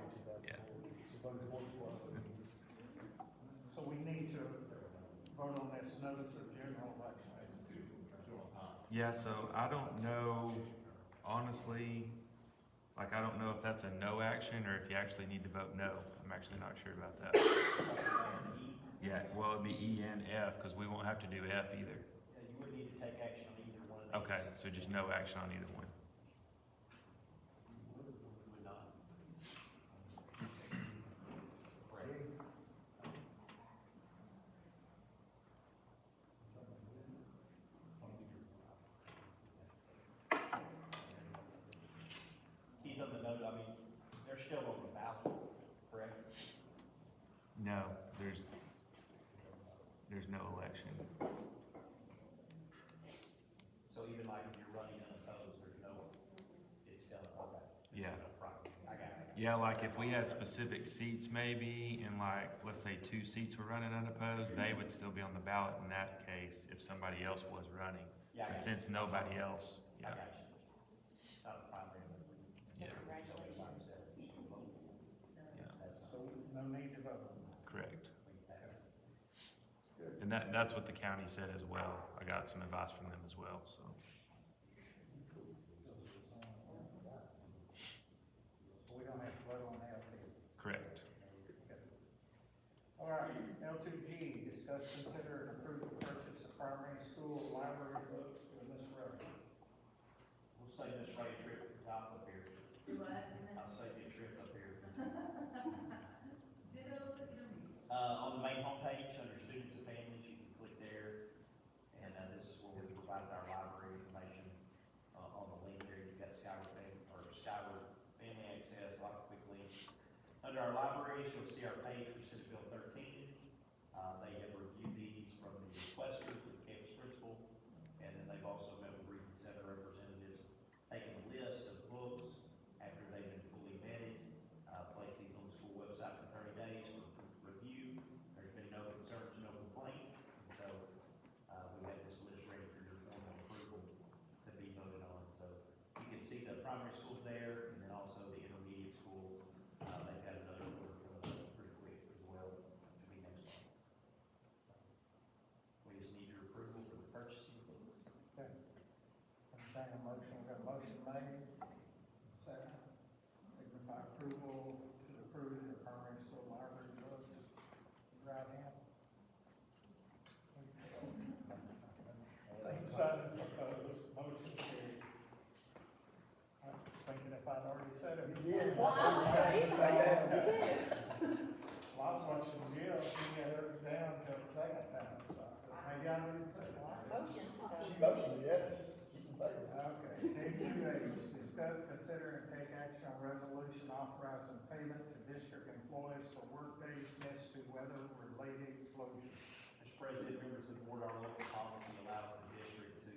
2004. Yeah. So we need to vote on this notice of general election. Yeah, so I don't know, honestly, like, I don't know if that's a no action or if you actually need to vote no. I'm actually not sure about that. Yeah, well, it'd be E and F, because we won't have to do F either. Yeah, you wouldn't need to take action on either one of these. Okay, so just no action on either one. You would not. Keith, on the note, I mean, they're still on the ballot, correct? No, there's no election. So even like if you're running unopposed, there's no, it's still, okay. Yeah. I got it. Yeah, like if we had specific seats maybe, and like, let's say 2 seats were running unopposed, they would still be on the ballot in that case if somebody else was running. Yeah, I But got since nobody else, I yeah, got you. Not a primary. yeah, So no need to vote. correct. And that's what the county said as well. I got some advice from them as well, so. So we don't have to vote on that either. Correct. All right, L2G, discuss, consider, and approve the purchase of primary school library books for Miss Rose. We'll save this right trip to the top up here. Do what? I'll save you a trip up here. Ditto, intermediate. On the main homepage, under students and families, you can click there. And, this is where we provide our library information. On the link there, you've got Sky page for Senate Bill 13. They have reviewed these from the requester to the campus principal, and then they've also met with Region 7 representatives, taken a list of books after they've been fully vetted, place these on the school website for 30 days for review. There's been no concerns, no complaints, and so, we have this list ready for your formal approval to be voted on. So you can see the primary schools there, and then also the intermediate school. They've got another order for those pretty quick as well, which will be next month. So we just need your approval for the purchasing of those. Okay. Entertain a motion, we've got a motion made, second. Signify approval to approve the primary school library books. Right hand. Same side opposed, motion carried. I was thinking if I'd already said it. Yeah. Wow, Well, I was watching Jill, she had hers down till the second time, so I said, maybe I didn't say it. Motion, so. motioned, yes. She's in favor. Okay, A2H, discuss, consider, and take action on resolution authorizing payment to district employees for workdays missed to weather-related closures. Mr. President, members of the board, our local policy allows the district to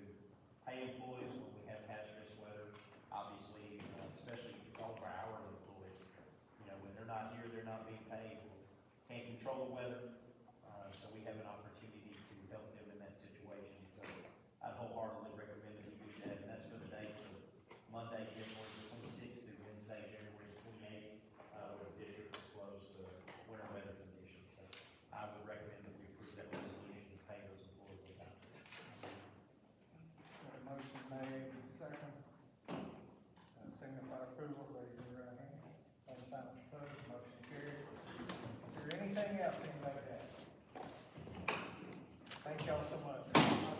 pay employees when we have hazardous weather. Obviously, especially if it's all of our hourly employees, when they're not here, they're not being paid. Can't control the weather, so we have an opportunity to help them in that situation. So I'd wholeheartedly recommend that we do that, and that's for the dates of Monday, January 26th through Wednesday, January 28th, where the district is closed to winter weather conditions. So I would recommend that we approve that resolution to pay those employees in time. Got a motion made, and second. Signify approval, raise your right hand. Same sign opposed, motion carried. Is there anything else anybody has? Thank y'all so much.